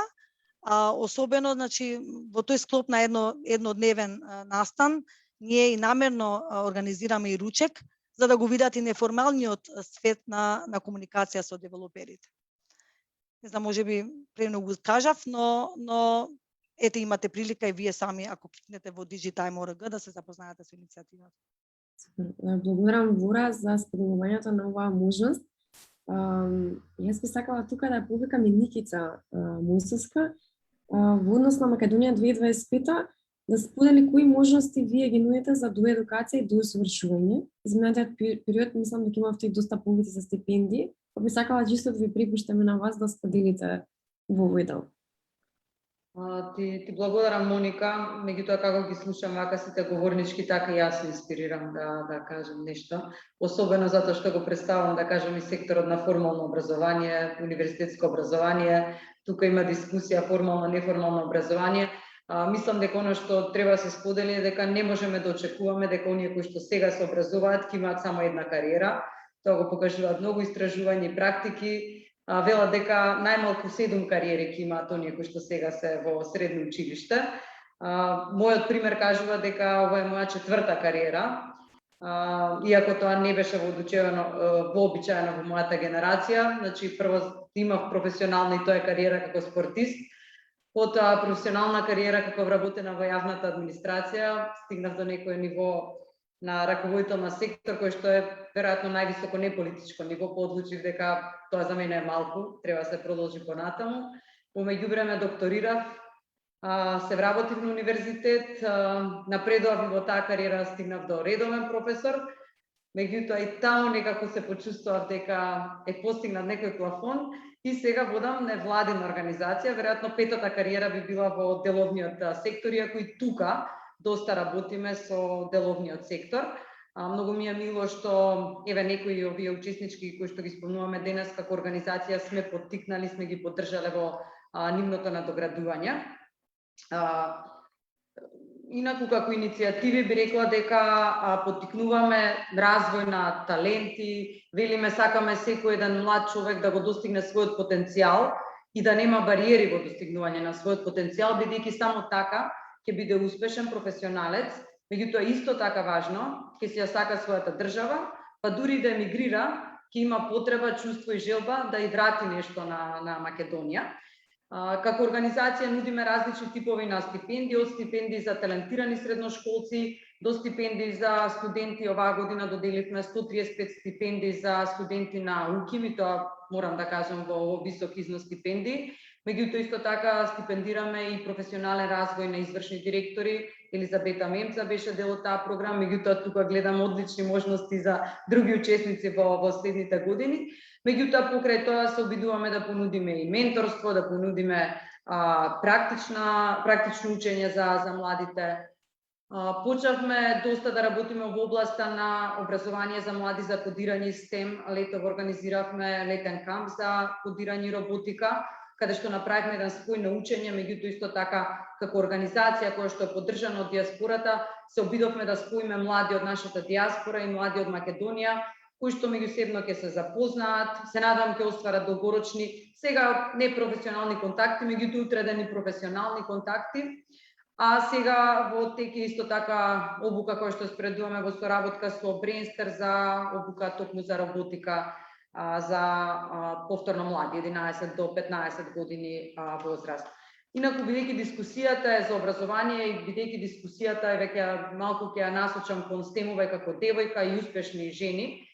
особено, значи, во тој склоп на еднодневен настан, ние и намерно организираме и ручек, за да го видат и неформалниот свет на комуникација со девелоперите. Не знам, можеби премногу кажав, но ете имате прилика и вие сами, ако кликнете во Digitime.org, да се запознаете со иницијативата. Благодарам, Вора, за споделувањето на оваа можност. Јас би сакала тука да повикам и Никица Мојсовска во однос на Македонија 2025 да сподели кои можности вие ги нудите за доедукација и доусовршување. Изминатиот период мислам дека имавте и доста повици за стипендии, па би сакала чисто да ви припуштаме на вас да споделите во овој дел. Ти благодарам, Моника, меѓутоа како ги слушам вака сите говорнички, така и јас се инспирирам да кажам нешто, особено затоа што го представам, да кажам, и секторот на формално образование, универзитетско образование, тука има дискусија формално, неформално образование. Мислам дека оно што треба да се сподели е дека не можеме да очекуваме дека оние кои што сега се образуваат ќе имаат само една кариера. Тоа го покажуваат многу истражувања и практики. Велат дека најмалку 7 кариери ќе имаат оние кои што сега се во средно училиште. Мојот пример кажува дека ова е моја 4-та кариера. Иако тоа не беше вообичаено во мојата генерација, значи прво имав професионална и тоа е кариера како спортист. Потоа професионална кариера како вработена во јавната администрација, стигнав до некој ниво на раководител на сектор, кој што е веројатно највисоко неполитичко ниво, одлучив дека тоа за мене е малку, треба да се продолжи понатаму. Во меѓувреме докторирав, се вработив на универзитет, напредував и во таа кариера, стигнав до редовен професор. меѓутоа и таму некако се почувствував дека е постигнат некој плафон и сега водам невладина организација, веројатно петата кариера би била во деловниот сектор, иако и тука доста работиме со деловниот сектор. Многу ми е мило што еве некои овие учеснички кои што ги спомнуваме денес како организација сме поттикнали, сме ги поддржале во нивното надоградување. Инаку како иницијативи би рекла дека поттикнуваме развој на таленти, велиме сакаме секој еден млад човек да го достигне својот потенцијал и да нема бариери во достигнување на својот потенцијал, бидејќи само така ќе биде успешен професионалец. Меѓутоа исто така важно, ќе си ја сака својата држава, па дури да емигрира, ќе има потреба, чувство и желба да и врати нешто на Македонија. Како организација нудиме различни типови на стипендии, од стипендии за талентирани средношколци до стипендии за студенти. Оваа година доделивме 135 стипендии за студенти на УКИМ, и тоа морам да кажам во висок износ стипендии. Меѓутоа исто така стипендираме и професионален развој на извршни директори. Елизабета Мемца беше дел од таа програма, меѓутоа тука гледам одлични можности за други учесници во следните години. Меѓутоа покрај тоа се обидуваме да понудиме и менторство, да понудиме практично учење за младите. Почнавме доста да работиме во областа на образование за млади за кодирање и STEM. Летово организиравме летен камп за кодирање и роботика, каде што направивме еден спој на учење, меѓутоа исто така како организација која што е поддржана од диаспората, се обидовме да споиме млади од нашата диаспора и млади од Македонија, кои што меѓусебно ќе се запознаат, се надам ќе остварат долгорочни, сега не професионални контакти, меѓутоа утредени професионални контакти. А сега во тек исто така обука која што спредуваме во соработка со Бренстер за обука токму за роботика за повторно млади, 11 до 15 години возраст. Инаку, бидејќи дискусијата е за образование и бидејќи дискусијата е веќе малку ќе ја насочам кон стемове како девојка и успешни жени,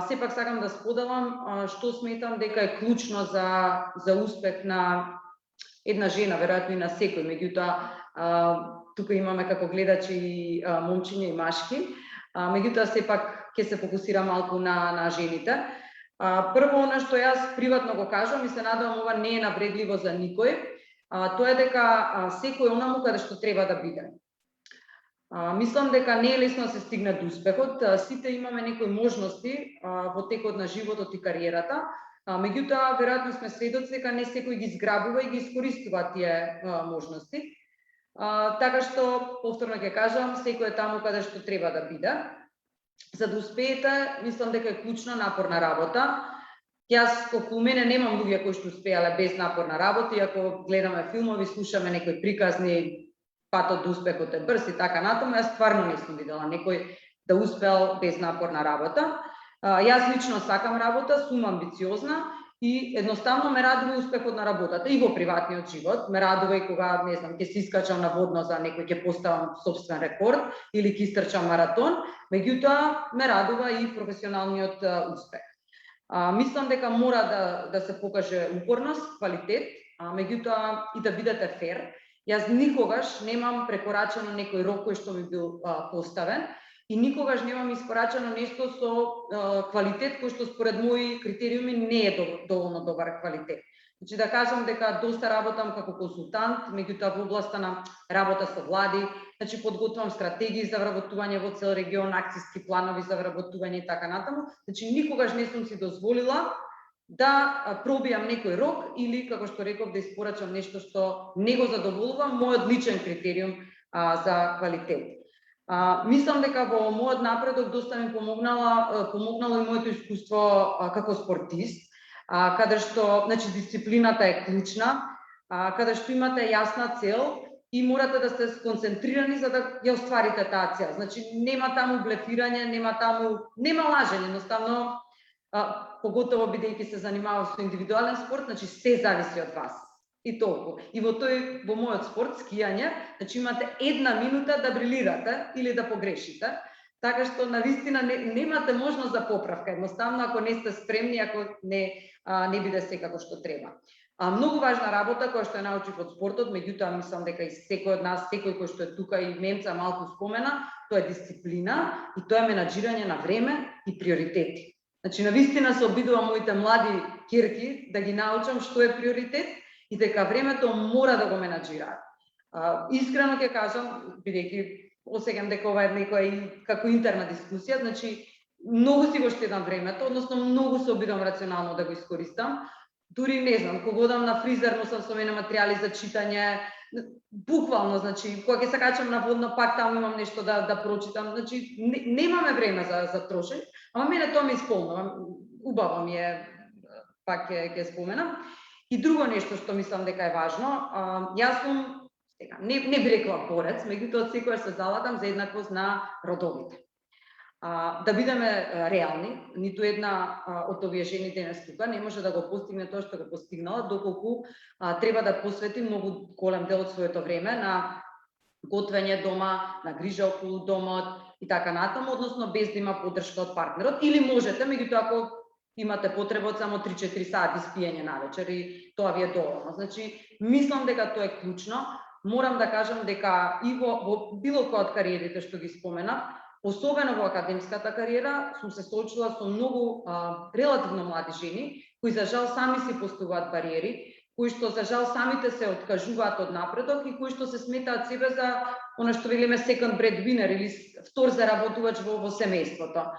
сепак сакам да споделам што сметам дека е клучно за успех на една жена, веројатно и на секој, меѓутоа тука имаме како гледачи и момчиња и машки, меѓутоа сепак ќе се фокусирам малку на жените. Прво, она што јас приватно го кажам и се надевам ова не е навредливо за никој, тоа е дека секој онаму каде што треба да биде. Мислам дека не е лесно да се стигне до успехот, сите имаме некои можности во текот на животот и кариерата, меѓутоа веројатно сме сведоци дека не секој ги зграбува и ги искористува тие можности. Така што повторно ќе кажам, секој е таму каде што треба да биде. За да успеете, мислам дека е клучна напорна работа. Јас околу мене немам луѓе кои што успеале без напорна работа, и ако гледаме филмови, слушаме некои приказни, патот до успехот е брз и така натаму, јас стварно не сум видела некој да успеал без напорна работа. Јас лично сакам работа, сум амбициозна и едноставно ме радува успехот на работата и во приватниот живот. Ме радува и кога, не знам, ќе се искачам на водно за некој, ќе поставам собствен рекорд или ќе истрчам маратон, меѓутоа ме радува и професионалниот успех. Мислам дека мора да се покаже упорност, квалитет, меѓутоа и да бидете фер. Јас никогаш немам прекорачено некој рок кој што ми бил поставен и никогаш немам испорачено нешто со квалитет кој што според мои критериуми не е доволно добар квалитет. Значи да кажам дека доста работам како консултант, меѓутоа во областа на работа со влади, значи подготвам стратегии за вработување во цел регион, акциски планови за вработување и така натаму. Значи никогаш не сум си дозволила да пробијам некој рок или, како што реков, да испорачам нешто што не го задоволувам мојот личен критериум за квалитет. Мислам дека во мојот напредок доста ми помогнало и моето искуство како спортист, каде што, значи, дисциплината е клучна, каде што имате јасна цел и морате да сте сконцентрирани за да ја остварите таа цел. Значи нема таму блефирање, нема лажење, едноставно, поготово бидејќи се занимава со индивидуален спорт, значи се зависи од вас. И толку. И во мојот спорт, скијање, значи имате 1 минута да брилирате или да погрешите, така што навистина немате можност за поправка. Едноставно, ако не сте спремни, ако не биде се како што треба. Многу важна работа која што ја научив од спортот, меѓутоа мислам дека и секој од нас, секој кој што е тука и Немца малку спомена, тоа е дисциплина и тоа е менаџирање на време и приоритети. Значи, навистина се обидувам моите млади ќерки да ги научам што е приоритет и дека времето мора да го менаџираат. Искрено ќе кажам, бидејќи осеќам дека ова е некоја и како интерна дискусија, значи многу си го штедам времето, односно многу се обидам рационално да го искористам. Дури не знам, кога одам на фризер, носам со мене материјали за читање, буквално, значи, кога ќе се качам на водно, пак таму имам нешто да прочитам, значи, немаме време за трошење, ама мене тоа ме исполнува, убаво ми е, пак ќе споменам. И друго нешто што мислам дека е важно, јас сум, не би рекла борец, меѓутоа секогаш се залагам за еднаквост на родовите. Да бидеме реални, ниту една од овие жени денес тука не може да го постигне тоа што го постигнала, доколку треба да посвети многу голем дел од своето време на готвење дома, на грижа околу домот и така натаму, односно без да има поддршка од партнерот, или можете, меѓутоа ако имате потреба од само 3-4 сати спиење навечер и тоа ви е доволно. Значи, мислам дека тоа е клучно. Морам да кажам дека и во било која од кариерите што ги споменав, особено во академската кариера, сум се соочила со многу релативно млади жени, кои за жал сами си поставуваат бариери, кои што за жал самите се откажуваат од напредок и кои што се сметаат себе за она што велиме second breadwinner или втор заработувач во семејството.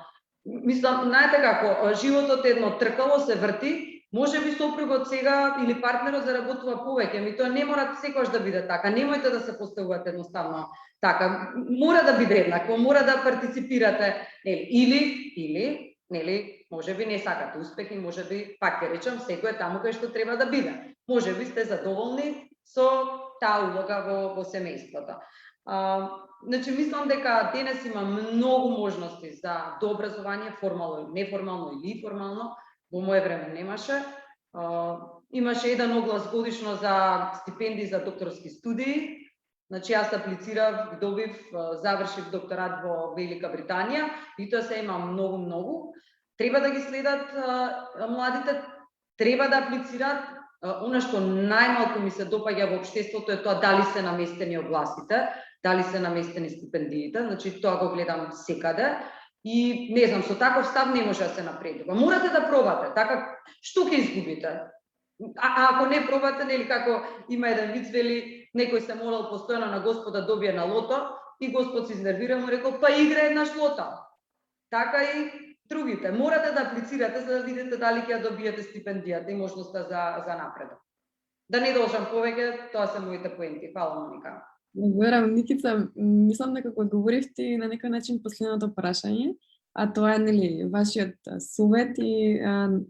Мислам, знаете како, животот е едно тркало, се врти, може би сопругот сега или партнерот заработува повеќе, ми тоа не мора секогаш да биде така. Немојте да се поставувате едноставно така. Мора да биде еднакво, мора да партиципирате, или нели, можеби не сакате успех и можеби, пак ќе речам, секој е таму кај што треба да биде. Можеби сте задоволни со таа улога во семејството. Значи, мислам дека денес има многу можности за дообразование, формално, неформално или формално. Во моје време немаше. Имаше еден оглас годишно за стипендии за докторски студии. Значи, јас аплицирав, ги добив, завршив докторат во Велика Британија и тоа се има многу. Треба да ги следат младите, треба да аплицираат. Она што најмалку ми се допаѓа во општеството е тоа дали се наместени огласите, дали се наместени стипендиите, значи тоа го гледам секаде. И не знам, со таков став не може да се напредува. Морате да пробате, така што ќе изгубите? Ако не пробате, нели како има еден виц, вели некој се молел постојано на Господ да добие на лото и Господ се изнервира, му рекол па игра еднаш лота. Така и другите. Морате да аплицирате за да видите дали ќе добиете стипендијата и можноста за напредок. Да не должам повеќе, тоа се моите поенти. Фала, Моника. Благодарам, Никица. Мислам дека кога говоривте на некој начин последното прашање, а тоа е нели вашиот совет и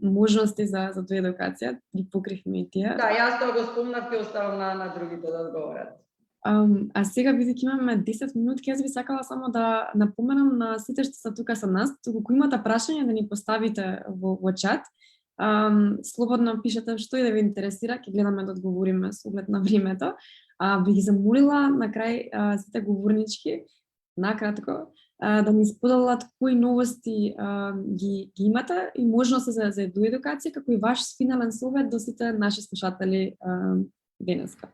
можности за тоа едукација, ги покривме и тие. Да, јас тоа го спомнав, ќе оставам на другите да одговорат. А сега, бидејќи имаме 10 минутки, јас би сакала само да напоменам на сите што се тука со нас, ако имате прашање да ни поставите во чат, слободно пишете што и да ви интересира, ќе гледаме да одговориме со оглед на времето. Би ги замолила на крај сите говорнички, накратко, да ни споделат кои новости ги имате и можности за едукација, како и ваш финален совет до сите наши слушатели денеска.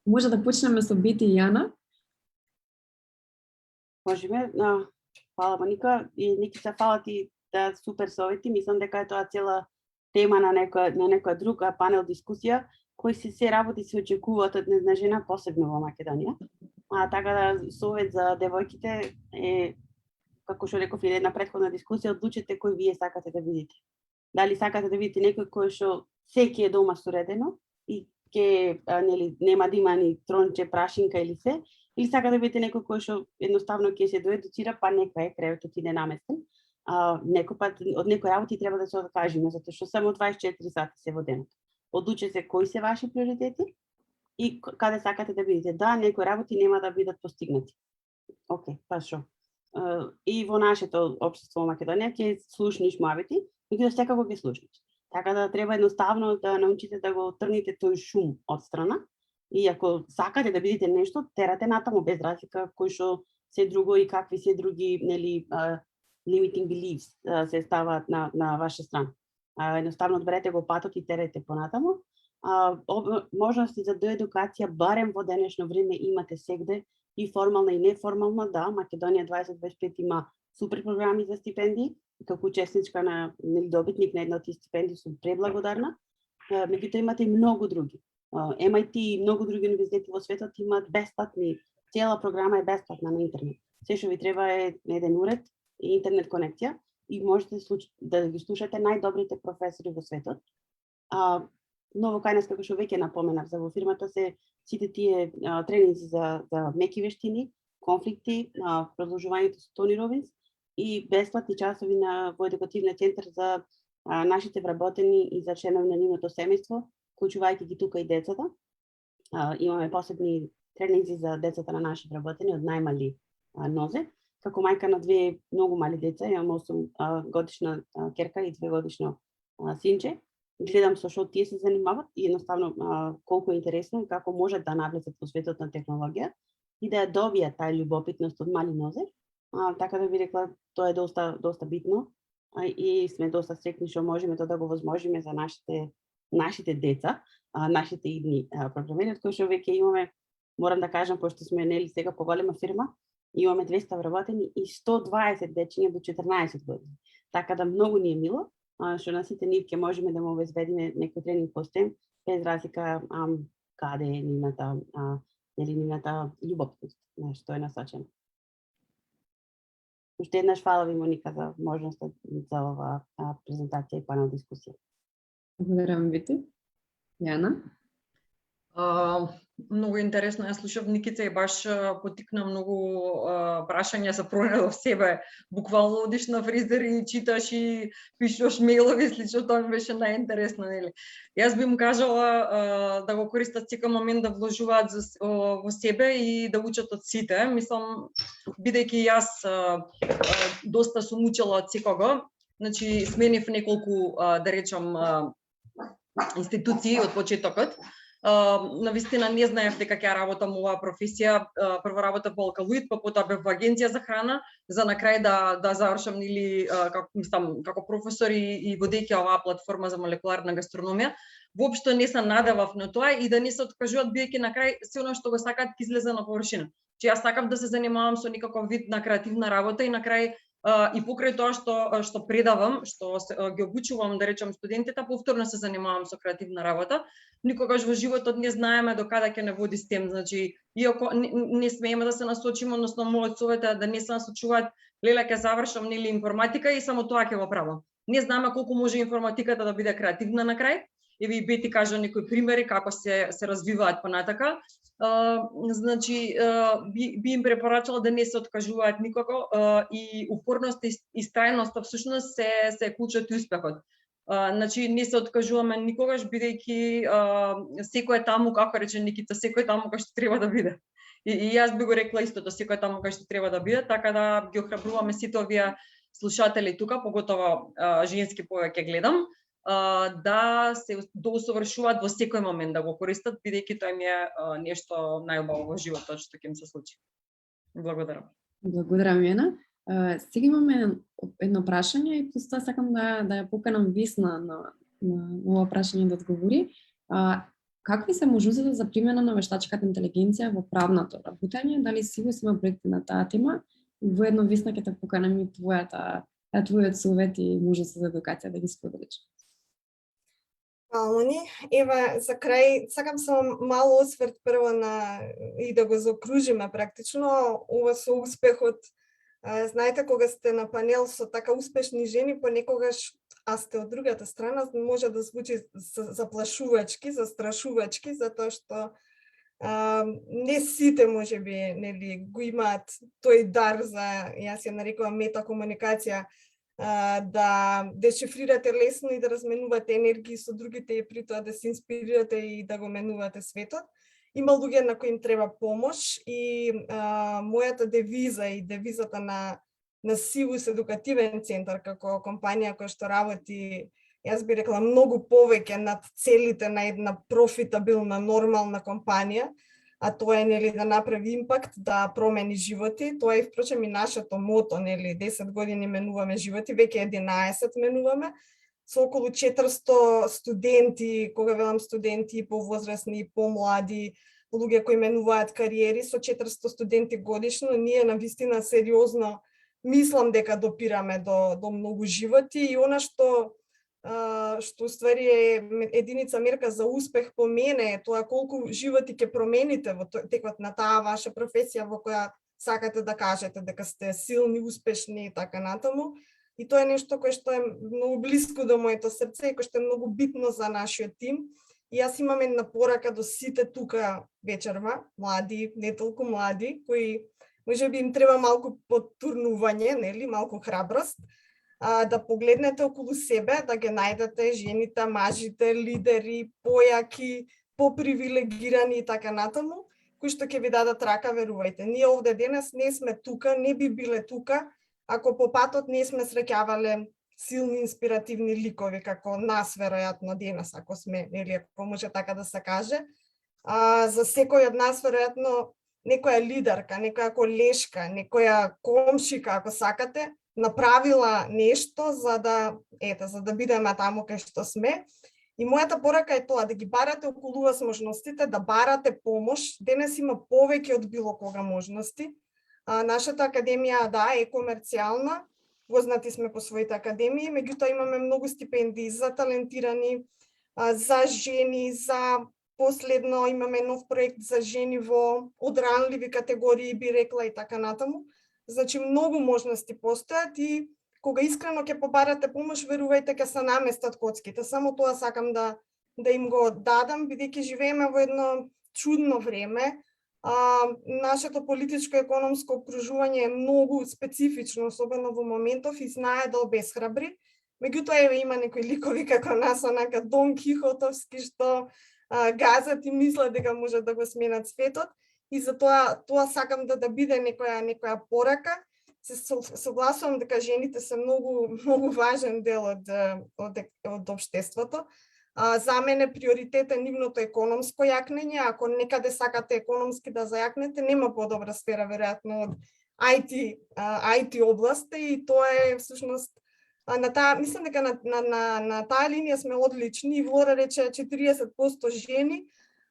Може да почнеме со Бети и Јана. Можеме. Фала, Моника. И Никица, фала ти да супер совети. Мислам дека е тоа цела тема на некоја друга панел дискусија, кои се работи се очекуваат од една жена, посебно во Македонија. Така да совет за девојките е, како што реков и една претходна дискусија, одлучете кој вие сакате да видите. Дали сакате да видите некој кој што секи е дома соредено и нели нема да има ни тронче, прашинка или се, или сакате да видите некој кој што едноставно ќе се доедуцира, па нека е креветот и ненаместен. Некој пат од некој работи треба да се откажеме, затоа што само 24 сати се во денот. Одлучете кои се ваши приоритети и каде сакате да видите. Да, некои работи нема да бидат постигнати. Океј, па шо. И во нашето општество во Македонија ќе слушниш муабети, меѓутоа секако ќе слушниш. Така да треба едноставно да научите да го тргнете тој шум од страна и ако сакате да видите нешто, терате натаму без разлика кој што се друго и какви се други, нели, limiting beliefs се ставаат на ваша страна. едноставно одберете го патот и терете понатаму. Можности за доедукација барем во денешно време имате сегде, и формална и неформална, да, Македонија 2025 има супер програми за стипендии, како учесничка на добитник на една од тие стипендии сум преблагодарна. Меѓутоа имате и многу други. MIT и многу други универзитети во светот имаат бесплатни, цела програма е бесплатна на интернет. Се што ви треба е еден уред и интернет конекција и можете да ги слушате најдобрите професори во светот. Ново кај нас, како што веќе напоменав, за во фирмата се сите тие тренинзи за меки вештини, конфликти, продолжувањето со Тони Робинс и бесплатни часови во едукативниот центар за нашите вработени и за членови на нивното семејство, вклучувајќи ги тука и децата. Имаме посебни тренинзи за децата на наши вработени од најмали нозе. Како мајка на две многу мали деца, имам 8 годишна керка и 2 годишно синче, гледам со што тие се занимават и едноставно колку е интересно и како можат да навлезат во светот на технологија и да ја добијат таа љубопитност од мали нозе. Така да би рекла, тоа е доста битно и сме доста среќни што можеме тоа да го возможиме за нашите деца, нашите идни програмери, од кои што веќе имаме, морам да кажам, пошто сме нели сега поголема фирма, имаме 200 вработени и 120 дечиња до 14 години. Така да многу ни е мило, што на сите нив ќе можеме да му обезбедиме некој тренинг по STEM, без разлика каде е нивната љубопитност, на што е насочена. Уште еднаш фала ви, Моника, за можноста за ова презентација и панел дискусија. Благодарам ви. Јана? Многу интересно, јас слушав Никица и баш потикна многу прашања за пронедов себе. Буквално одиш на фризер и читаш и пишуваш мејлови, слично, тоа ми беше најинтересно, нели? Јас би му кажала да го користат секој момент да вложуваат во себе и да учат од сите. Мислам, бидејќи јас доста сум учела од секого, значи сменив неколку, да речам, институции од почетокот. Навистина не знаев дека ќе работам оваа професија. Прво работа по Алкалоид, па потоа бев во агенција за храна, за на крај да завршам или како професор и водејќи оваа платформа за молекуларна гастрономија. Воопшто не се надевав на тоа и да не се откажуваат, бидејќи на крај се она што го сакаат ќе излезе на површина. Че јас сакав да се занимавам со некаков вид на креативна работа и на крај и покрај тоа што предавам, што ги обучувам, да речам, студентите, повторно се занимавам со креативна работа. Никогаш во животот не знаеме до каде ќе не води STEM, значи иако не смееме да се насочиме, односно мојот совет е да не се насочуваат, леле ќе завршам нели информатика и само тоа ќе го правам. Не знаеме колку може информатиката да биде креативна на крај. Еви Бети кажа некои примери како се развиваат понатака. Значи би им препорачала да не се откажуваат никако и упорност и страјноста всушност се клучот и успехот. Значи не се откажуваме никогаш, бидејќи секој е таму, како рече Никица, секој е таму кај што треба да биде. И јас би го рекла истото, секој е таму кај што треба да биде, така да ги охрабруваме сите овие слушатели тука, поготово женски повеќе гледам, да се доусовршуваат во секој момент, да го користат, бидејќи тоа им е нешто најубаво во животот што ќе им се случи. Благодарам. Благодарам, Јана. Сега имаме едно прашање и просто сакам да ја поканам Висна на ова прашање да одговори. Какви се можностите за примена на вештачката интелигенција во правното работење? Дали сигурно има проекти на таа тема? Воедно, Висна, ќе те поканам и твојот совет и можности за едукација да ги споделиш. Фала, ева, за крај, сакам само мало осврт прво и да го заокружиме практично, ова со успехот. Знаете, кога сте на панел со така успешни жени, понекогаш, а сте од другата страна, може да звучи заплашувачки, застрашувачки, затоа што не сите можеби нели го имаат тој дар за, јас ја нарекувам метакомуникација, да дешифрирате лесно и да разменувате енергии со другите и при тоа да се инспирирате и да го менувате светот. Има луѓе на кои им треба помош и мојата девиза и девизата на Сивус едукативен центар како компанија која што работи, јас би рекла, многу повеќе над целите на една профитабилна, нормална компанија, а тоа е нели да направи импакт, да промени животи. Тоа е впрочем и нашето мото, нели 10 години менуваме животи, веќе 11 менуваме. со околу 400 студенти, кога велам студенти, повозрастни, помлади, луѓе кои менуваат кариери, со 400 студенти годишно, ние навистина сериозно мислам дека допираме до многу животи и она што уствари е единица мерка за успех по мене е тоа колку животи ќе промените во текот на таа ваша професија во која сакате да кажете дека сте силни, успешни и така натаму. И тоа е нешто кое што е многу блиско до моето срце и кое што е многу битно за нашиот тим. И јас имам една порака до сите тука вечерва, млади, не толку млади, кои можеби им треба малку потурнување, нели, малку храброст, да погледнете околу себе, да ги најдете жените, мажите, лидери, појаки, попривилегирани и така натаму, кои што ќе ви дадат рака, верувајте. Ние овде денес не сме тука, не би биле тука, ако по патот не сме среќавале силни, инспиративни ликови, како нас, веројатно, денес, ако сме, нели, ако може така да се каже. За секој од нас, веројатно, некоја лидерка, некоја колешка, некоја комшика, ако сакате, направила нешто за да бидеме таму кај што сме. И мојата порака е тоа, да ги барате околу вас можностите, да барате помош. Денес има повеќе од било кога можности. Нашата академија, да, е комерцијална, познати сме по своите академии, меѓутоа имаме многу стипендии за талентирани, за жени, за последно имаме нов проект за жени во одранливи категории, би рекла, и така натаму. Значи, многу можности постојат и кога искрено ќе побарате помош, верувајте, ќе се наместат коцките. Само тоа сакам да им го дадам, бидејќи живееме во едно чудно време. Нашето политичко-економско окружување е многу специфично, особено во моментов, и знае да обесхрабри. Меѓутоа, има некои ликови како нас, онака Дон Кихотовски, што газат и мислат дека може да го сменат светот. И затоа сакам да биде некоја порака. Се согласувам дека жените се многу важен дел од општеството. За мене приоритет е нивното економско јакнење. Ако некаде сакате економски да зајакнете, нема подобра сфера веројатно од IT област, и тоа е всушност мислам дека на таа линија сме одлични. И Влора рече 40% жени.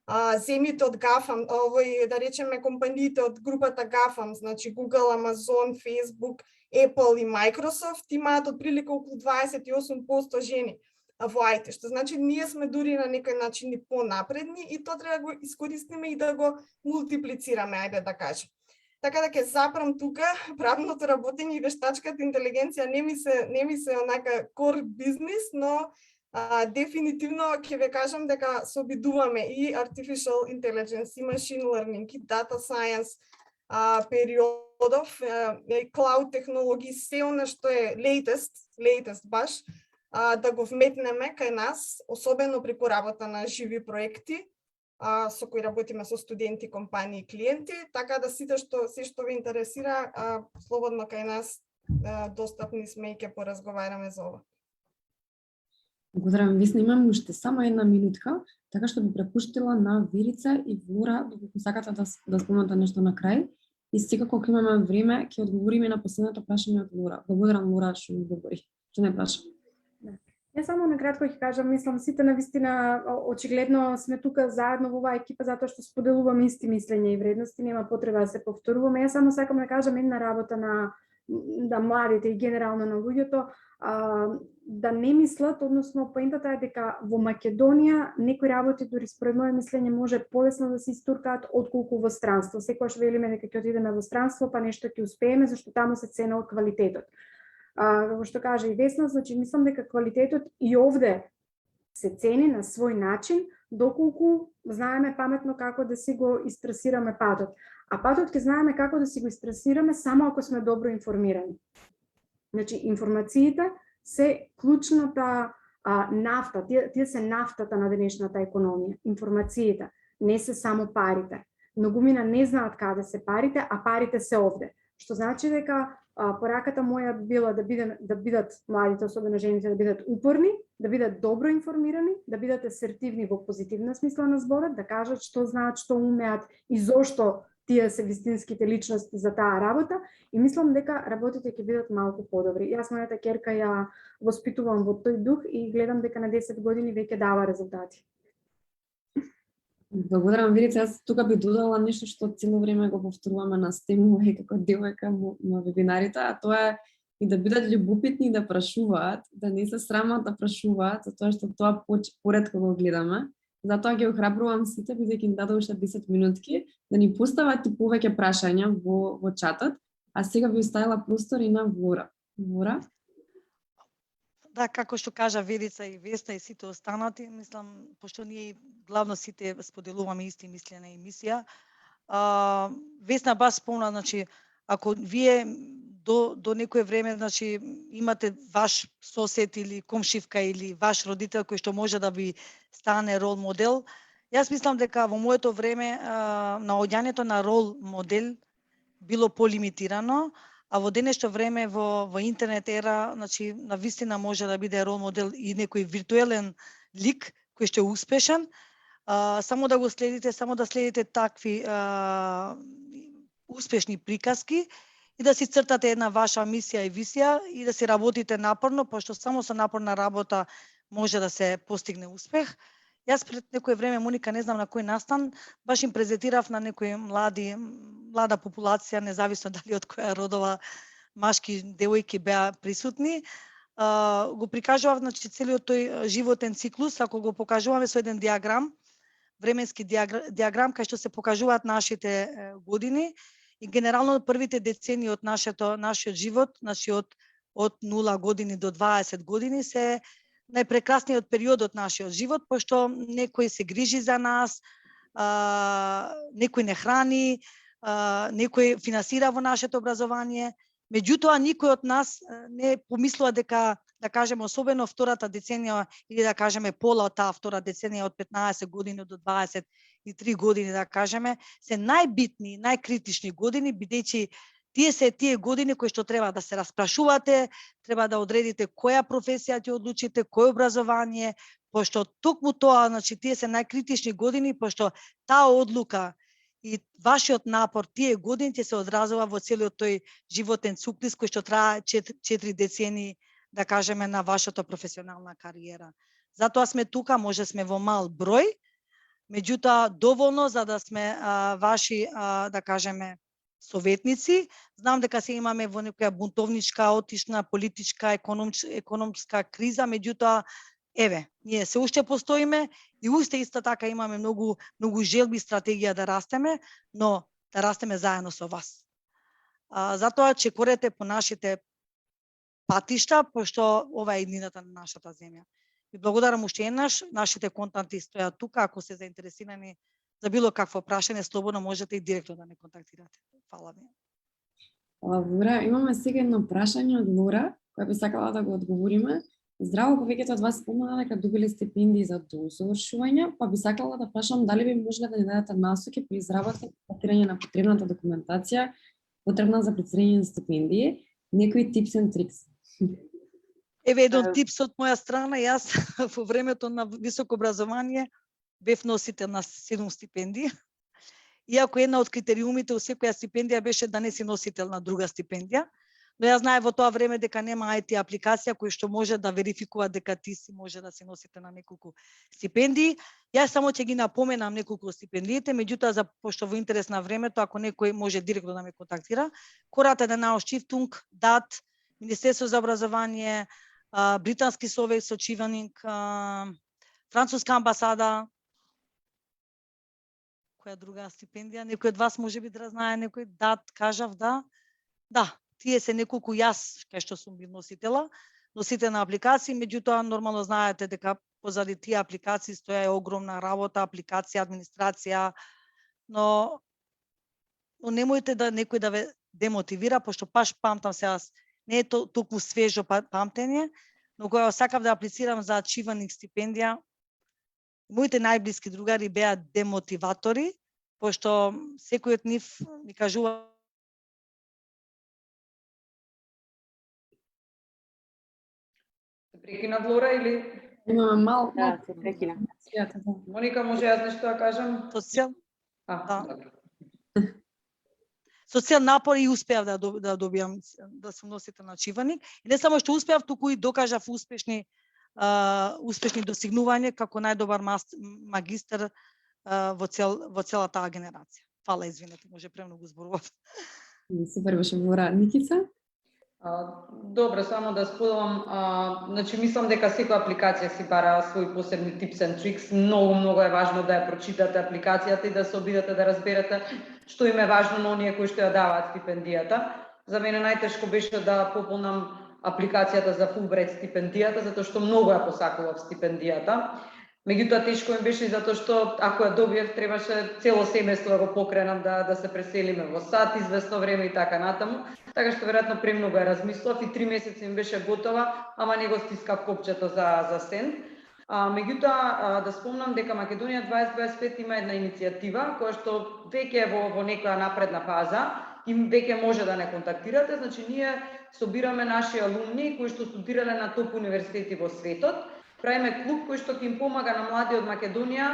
Земјите од GAFAM, да речеме компаниите од групата GAFAM, значи Google, Amazon, Facebook, Apple и Microsoft, имаат отприлика околу 28% жени во IT, што значи ние сме дури на некој начин и понапредни и тоа треба да го искористиме и да го мултиплицираме, ајде да кажем. Така да ќе запрам тука, правното работење и вештачката интелигенција не ми се онака core бизнис, но дефинитивно ќе ве кажам дека се обидуваме и artificial intelligence, и machine learning, и data science, периодов, cloud технологии, се она што е latest баш, да го вметнеме кај нас, особено преку работа на живи проекти, со кои работиме со студенти, компании и клиенти, така да сите се што ве интересира, слободно кај нас достапни сме и ќе поразговараме за ова. Благодарам, висна имам уште само една минутка, така што би препуштила на Верица и Влора, доколку сакате да спомнете нешто на крај. И секако ако имаме време, ќе одговориме на последното прашање од Влора. Благодарам, Влора, што ми одговори. Што не праша? Ја само накратко ќе кажам, мислам, сите навистина очигледно сме тука заедно во оваа екипа затоа што споделуваме исти мислења и вредности, нема потреба да се повторуваме. Јас само сакам да кажам една работа на младите и генерално на луѓето, да не мислат, односно поентата е дека во Македонија некои работи дури според мое мислење може полесно да се истуркаат отколку во странство. Секогаш велиме дека ќе отидеме во странство, па нешто ќе успееме зашто таму се ценел квалитетот. Како што кажа и Весна, значи мислам дека квалитетот и овде се цени на свој начин, доколку знаеме паметно како да си го истрасираме патот. А патот ќе знаеме како да си го истрасираме само ако сме добро информирани. Значи, информациите се клучната нафта, тие се нафтата на денешната економија. Информациите, не се само парите. Многумина не знаат каде се парите, а парите се овде. Што значи дека пораката моја била да бидат младите, особено жените, да бидат упорни, да бидат добро информирани, да бидат асертивни во позитивна смисла на зборот, да кажат што знаат, што умеат и зошто тие се вистинските личности за таа работа и мислам дека работите ќе бидат малку подобри. Јас мојата ќерка ја воспитувам во тој дух и гледам дека на 10 години веќе дава резултати. Благодарам, Верица. Јас тука би додала нешто што цело време го повторуваме на стему и како девојка на вебинарите, а тоа е и да бидат љубопитни и да прашуваат, да не се срамат да прашуваат, затоа што тоа поретко го гледаме. Затоа ги охрабрувам сите, бидејќи им дадох уште 10 минутки, да ни постават и повеќе прашања во чатот, а сега би оставила простор и на Вора. Вора? Да, како што кажа Верица и Весна и сите останати, мислам, пошто ние главно сите споделуваме исти мислења и мисија. Весна бас спомна, значи, ако вие до некое време, значи, имате ваш сосед или комшивка или ваш родител кој што може да ви стане рол модел, јас мислам дека во моето време наоѓањето на рол модел било полимитирано, а во денешно време во интернет ера, значи, на вистина може да биде рол модел и некој виртуелен лик кој што е успешен, само да го следите, само да следите такви успешни приказки и да си цртате една ваша мисија и визија и да си работите напорно, пошто само со напорна работа може да се постигне успех. Јас пред некое време, Моника, не знам на кој настан, баш им презентирав на некои млада популација, независно дали од која родова машки девојки беа присутни. Го прикажував, значи, целиот тој животен циклус, ако го покажуваме со еден диаграм, временски диаграм кај што се покажуваат нашите години и генерално првите децении од нашиот живот, значи од 0 години до 20 години се најпрекрасниот период од нашиот живот, пошто некој се грижи за нас, некој не храни, некој финансира во нашето образование. Меѓутоа, никој од нас не помислува дека, да кажеме, особено втората деценија, или да кажеме пола од таа втора деценија од 15 години до 23 години, да кажеме, се најбитни, најкритични години, бидејќи тие се тие години кои што треба да се распрашувате, треба да одредите која професија ќе одлучите, кој образование, пошто токму тоа, значи, тие се најкритични години, пошто таа одлука и вашиот напор тие години ќе се одразува во целиот тој животен циклус кој што трае 4 децении, да кажеме, на вашата професионална кариера. Затоа сме тука, може сме во мал број, меѓутоа доволно за да сме ваши, да кажеме, советници. Знам дека се имаме во некоја бунтовничка, отишна, политичка, економска криза, меѓутоа, еве, ние се уште постоиме и уште исто така имаме многу желби и стратегија да растеме, но да растеме заедно со вас. Затоа чекорете по нашите патишта, пошто ова е иднината на нашата земја. Ви благодарам уште еднаш, нашите контакти стојат тука, ако се заинтересирани за било какво прашање, слободно можете и директно да ме контактирате. Фала ви. Фала, Вора. Имаме сега едно прашање од Лора, која би сакала да го одговориме. Здраво, повеќето од вас спомна дека добиле стипендии за доусовршување, па би сакала да прашам дали би можеле да ни дадете насоки при изработка и патирање на потребната документација потребна за прицелување на стипендии, некои tips and tricks. Еве еден типс од моја страна, јас во времето на високо образование бев носител на 7 стипендии. Иако една од критериумите у секоја стипендија беше да не си носител на друга стипендија, но јас знаев во тоа време дека нема IT апликација која што може да верификува дека ти си може да си носите на неколку стипендии. Јас само ќе ги напоменам неколку стипендиите, меѓутоа пошто во интерес на времето, ако некој може директно да ме контактира, Konrad-Adenauer-Stiftung, DAT, Министерство за образование, Британски совет сочиваник, Француска амбасада, која друга стипендија, некој од вас може би да знае, некој дат, кажав, да. Да, тие се неколку јас, кај што сум бил носител на апликации, меѓутоа нормално знаете дека позади тие апликации стоја огромна работа, апликација, администрација, но немојте да некој да ве демотивира, пошто паш памтам се аз, не е толку свежо памтење, но кога сакав да аплицирам за ачиваник стипендија, моите најблиски другари беа демотиватори, пошто секој од нив ми кажува Се прекина Лора или Имаме мал. Да, се прекина. Моника, може јас нешто да кажам? Со цел. Добро. Со цел напор и успеав да добиам да сум носител на ачиваник. И не само што успеав, туку и докажав успешни достигнувања како најдобар магистар во целата таа генерација. Фала, извинете, може премногу зборував. Супер, беше мора. Никица? Добро, само да споделам, значи мислам дека секоја апликација си бара свој посебни tips and tricks. Многу е важно да ја прочитате апликацијата и да се обидете да разберете што им е важно на оние кои што ја даваат стипендијата. За мене најтешко беше да пополнам апликацијата за Fulbright стипендијата, затоа што многу ја посакував стипендијата. Меѓутоа тешко ми беше затоа што ако ја добиев требаше цело семејство да го покренам да се преселиме во САД известно време и така натаму. Така што веројатно премногу ја размислав и 3 месеци ми беше готова, ама не го стискав копчето за сент. Меѓутоа да спомнам дека Македонија 2025 има една иницијатива која што веќе е во некоја напредна фаза и веќе може да не контактирате. Значи ние собираме наши алумни кои што студирале на топ универзитети во светот. Правиме клуб кој што ќе им помага на млади од Македонија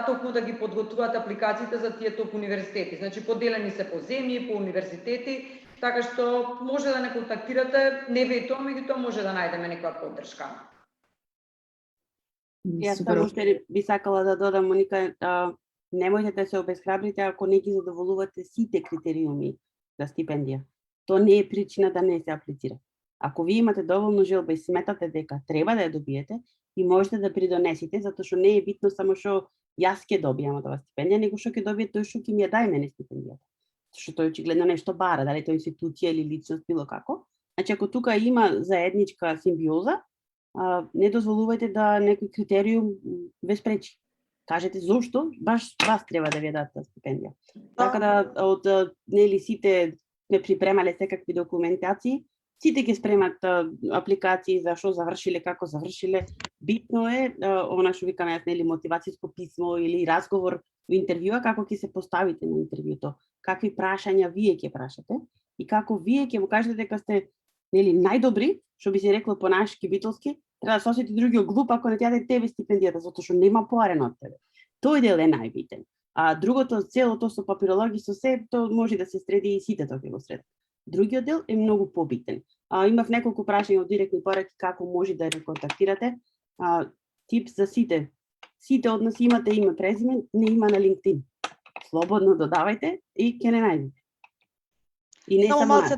токму да ги подготвуваат апликациите за тие топ универзитети. Значи поделени се по земји, по универзитети, така што може да не контактирате, не ве тоа, меѓутоа може да најдеме некоја поддршка. Јас само што би сакала да додам, Моника, немојте да се обесхрабрите ако не ги задоволувате сите критериуми за стипендија. Тоа не е причина да не се аплицира. Ако вие имате доволно желба и сметате дека треба да ја добиете, и можете да придонесите, затоа што не е битно само што јас ќе добијам од оваа стипендија, него што ќе добие тој што ќе ми ја даде мене стипендијата. Што тој очигледно нешто бара, дали тоа институција или личност, било како. Значи, ако тука има заедничка симбиоза, не дозволувајте да некој критериум ве спречи. Кажете зошто баш вас треба да ви дадат таа стипендија. Така да од нели сите ме припремале секакви документации, сите ќе спремат апликации за што завршиле, како завршиле. Битно е она што викаме јас, нели, мотивацијско писмо или разговор во интервјуа, како ќе се поставите на интервјуто, какви прашања вие ќе прашате и како вие ќе му кажете дека сте, нели, најдобри, што би се рекло по нашки битолски, треба да се осети другиот глуп ако не ти даде тебе стипендијата, затоа што нема поарено од тебе. Тој дел е најбитен. А другото, целото со папирологи, со се, тоа може да се среди и сите тоа ќе го средат. Другиот дел е многу побитен. Имав неколку прашања од директни пораки како може да ја контактирате. Типс за сите. Сите од нас имате име, презиме, не има на LinkedIn. Слободно додавајте и ќе не најдете. И не само малце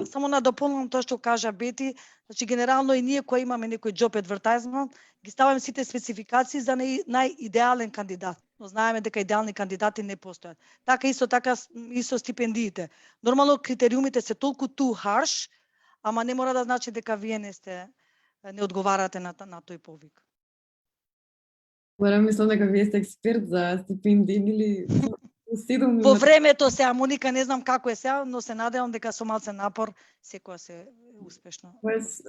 само на дополнам тоа што кажа Бети, значи генерално и ние кои имаме некој job advertisement, ги ставаме сите спецификации за најидеален кандидат. Но знаеме дека идеални кандидати не постојат. Така и со стипендиите. Нормално критериумите се толку too harsh, ама не мора да значи дека вие не одговарате на тој повик. Мислам дека вие сте експерт за стипендии или Во времето сега, Моника, не знам како е сега, но се надевам дека со малце напор секоја се успешно.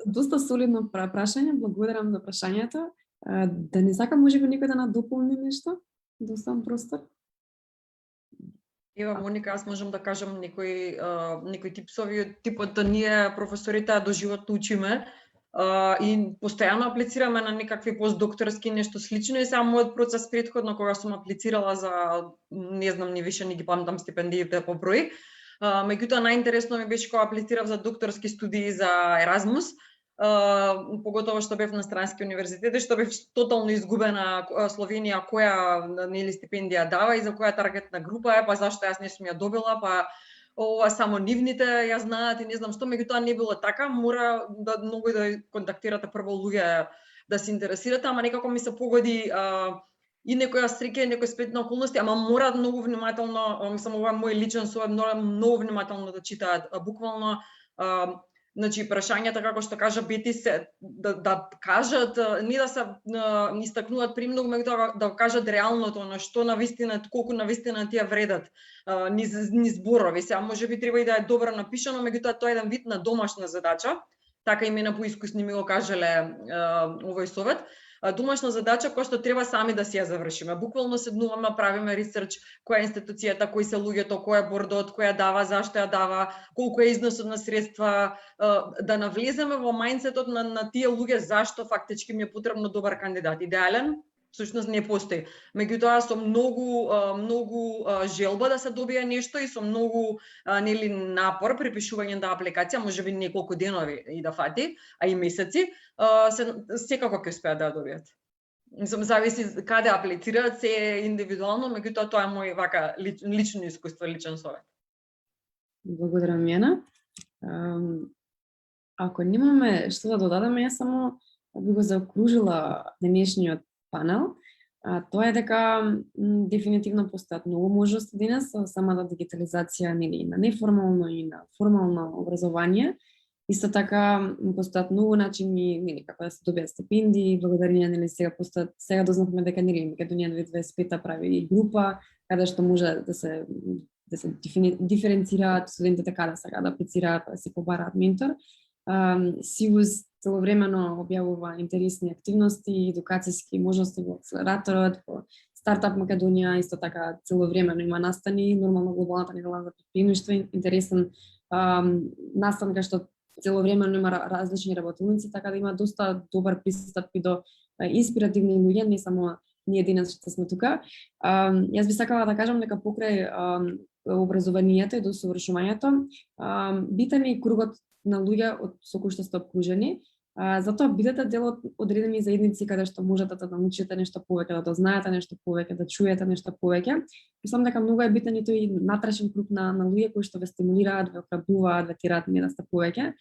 Доста солидно прашање, благодарам за прашањето. Да не сака можеби некој да надополни нешто? Да оставам простор. Ева, Моника, аз можам да кажам некои типсови, типот ние професорите доживотно учиме и постојано аплицираме на некакви постдокторски нешто слично и сега мојот процес претходно кога сум аплицирала за не знам ни више не ги памтам стипендиите по број. Меѓутоа најинтересно ми беше кога аплицирав за докторски студии за Еразмус, поготово што бев на странски универзитети, што бев тотално изгубена Словенија која нели стипендија дава и за која таргетна група е, па зашто јас не сум ја добила, па ова само нивните ја знаат и не знам што, меѓутоа не било така, мора да многу да контактирате прво луѓе да се интересирате, ама некако ми се погоди и некоја среќа и некои сплетни околности, ама мора многу внимателно, мислам ова мој личен сој, многу внимателно да читаат, буквално значи прашањата како што кажа Бети се да кажат, не да се истакнуваат премногу, меѓутоа да кажат реалното на што навистина, колку навистина тие вредат низ зборови. Сега можеби треба и да е добро напишано, меѓутоа тоа е еден вид на домашна задача. Така и мене поискусни ми го кажале овој совет. Домашна задача која што треба сами да си ја завршиме. Буквално седнуваме, правиме ресерч, која е институцијата, кои се луѓето, кој е бордот, која дава, зашто ја дава, колку е износот на средства, да навлеземе во мајндсетот на тие луѓе зашто фактички ми е потребно добар кандидат. Идеален, всушност не постои. Меѓутоа со многу желба да се добие нешто и со многу нели напор при пишување на апликација, можеби неколку денови и да фати, а и месеци, секако ќе успеат да ја добијат. Мислам, зависи каде аплицираат, се е индивидуално, меѓутоа тоа е мој вака лично искуство, личен совет. Благодарам, Јана. Ако немаме што да додадеме, ја само би го заокружила денешниот панел. Тоа е дека дефинитивно постојат многу можности денес со самата дигитализација нели на неформално и на формално образование. Исто така постојат многу начини нели како да се добијат стипендии, благодарение нели сега дознавме дека нели Македонија 2025 прави група каде што може да се диференцираат студентите каде сакаат да аплицираат, да се побараат ментор. СИУЗ целовремено објавува интересни активности, едукацијски можности во акселераторот, во Стартап Македонија, исто така целовремено има настани, нормално глобалната недела за предприемништво, интересен настан кај што целовремено има различни работилници, така да има доста добар пристап и до инспиративни луѓе, не само ние денес што сме тука. Јас би сакала да кажам дека покрај образованието и до усовршувањето, битен е кругот на луѓе со кои што сте обкружени. Затоа бидете дел од одредени заедници каде што можете да научите нешто повеќе, да дознаете нешто повеќе, да чуете нешто повеќе. Мислам дека многу е битен и тој натрешен круг на луѓе кои што ве стимулираат, ве охрабруваат, ве тираат да сте повеќе.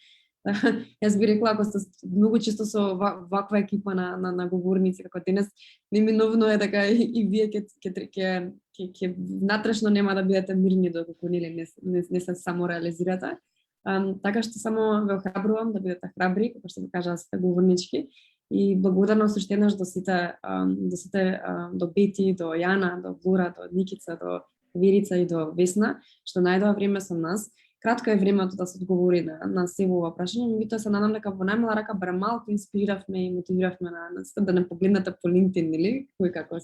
Јас би рекла, ако сте многу често со ваква екипа на говорници како денес, неминовно е дека и вие ќе натрешно нема да бидете мирни доколку не се само реализирате. Така што само ве охрабрувам да бидете храбри, како што ви кажа сите говорнички, и благодарност уште еднаш до сите, до Бети, до Јана, до Влора, до Никица, до Верица и до Весна, што најдоа време со нас. Кратко е времето да се одговори на се ова прашање, меѓутоа се надам дека во најмала рака барем малку инспириравме и мотивиравме на сите да не погледнете по LinkedIn, нели, кој како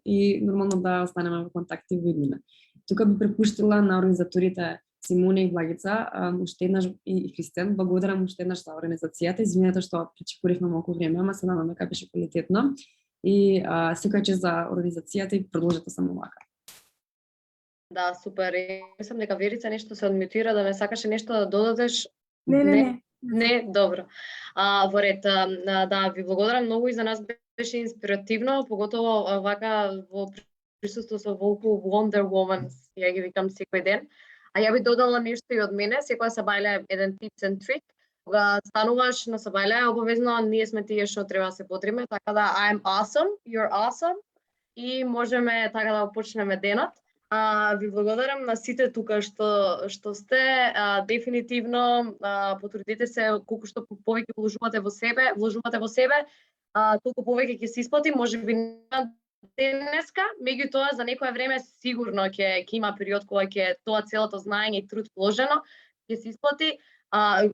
и нормално да останеме во контакти во иднина. Тука би препуштила на организаторите Симона и Благица, уште еднаш и Христијан, благодарам уште еднаш за организацијата. Извинете што пречекоривме малку време, ама се надам дека беше квалитетно. И секоја чест за организацијата и продолжете само вака. Да, супер. Мислам дека Верица нешто се одмютира, да ме сакаше нешто да додадеш. Не, добро. Во ред, да, ви благодарам многу и за нас беше инспиративно, поготово вака во присуство со волку Wonder Woman, ја ги викам секој ден. А ја би додала нешто и од мене, секоја сабајле еден tips and trick. Кога стануваш на сабајле, обавезно ние сме тие што треба да се потриме, така да I'm awesome, you're awesome и можеме така да почнеме денот. Ви благодарам на сите тука што сте, дефинитивно потрудите се колку што повеќе вложувате во себе, толку повеќе ќе се исплати, можеби денеска, меѓутоа за некое време сигурно ќе има период кога ќе тоа целото знаење и труд вложено ќе се исплати.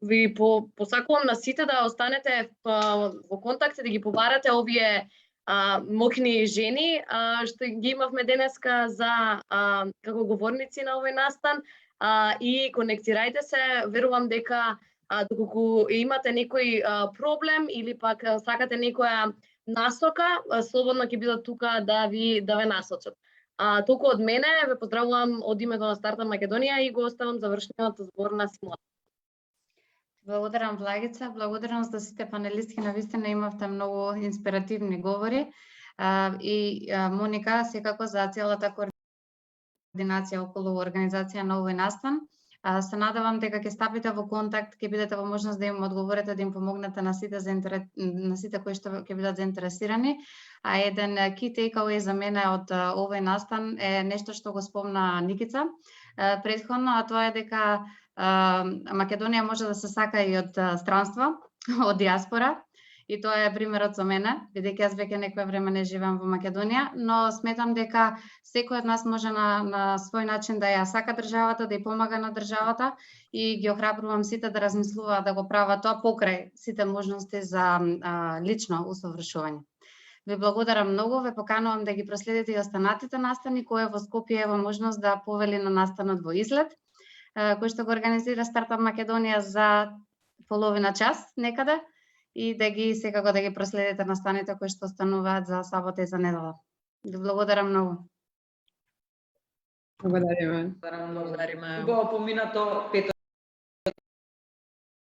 Ви посакувам на сите да останете во контакт и да ги побарате овие мокни жени што ги имавме денеска за како говорници на овој настан и конектирајте се. Верувам дека доколку имате некој проблем или пак сакате некоја насока, слободно ќе бидат тука да ве насочат. Толку од мене, ве поздравувам од името на Стартап Македонија и го оставам завршниот збор на Симона. Благодарам, Благица. Благодарам за сите панелистки. Навистина имавте многу инспиративни говори. И Моника, секако за целата координација околу организација на овој настан. Се надевам дека ќе стапите во контакт, ќе бидете во можност да им одговорите, да им помогнете на сите кои што ќе бидат заинтересирани. Еден key takeaway за мене од овој настан е нешто што го спомна Никица претходно, а тоа е дека Македонија може да се сака и од странство, од диаспора. И тоа е примерот со мене, бидејќи јас веќе некое време не живеам во Македонија, но сметам дека секој од нас може на свој начин да ја сака државата, да ја помага на државата и ги охрабрувам сите да размислуваат да го прават тоа покрај сите можности за лично усовршување. Ви благодарам многу, ве поканувам да ги проследите и останатите настани кои во Скопје е во можност да повели на настанот во Излет, кој што го организира Стартап Македонија за половина час некаде. и да ги секако да ги проследите настаните кои што стануваат за сабота и за недела. Ви благодарам многу. Благодариме. Благодариме. Убаво поминато пето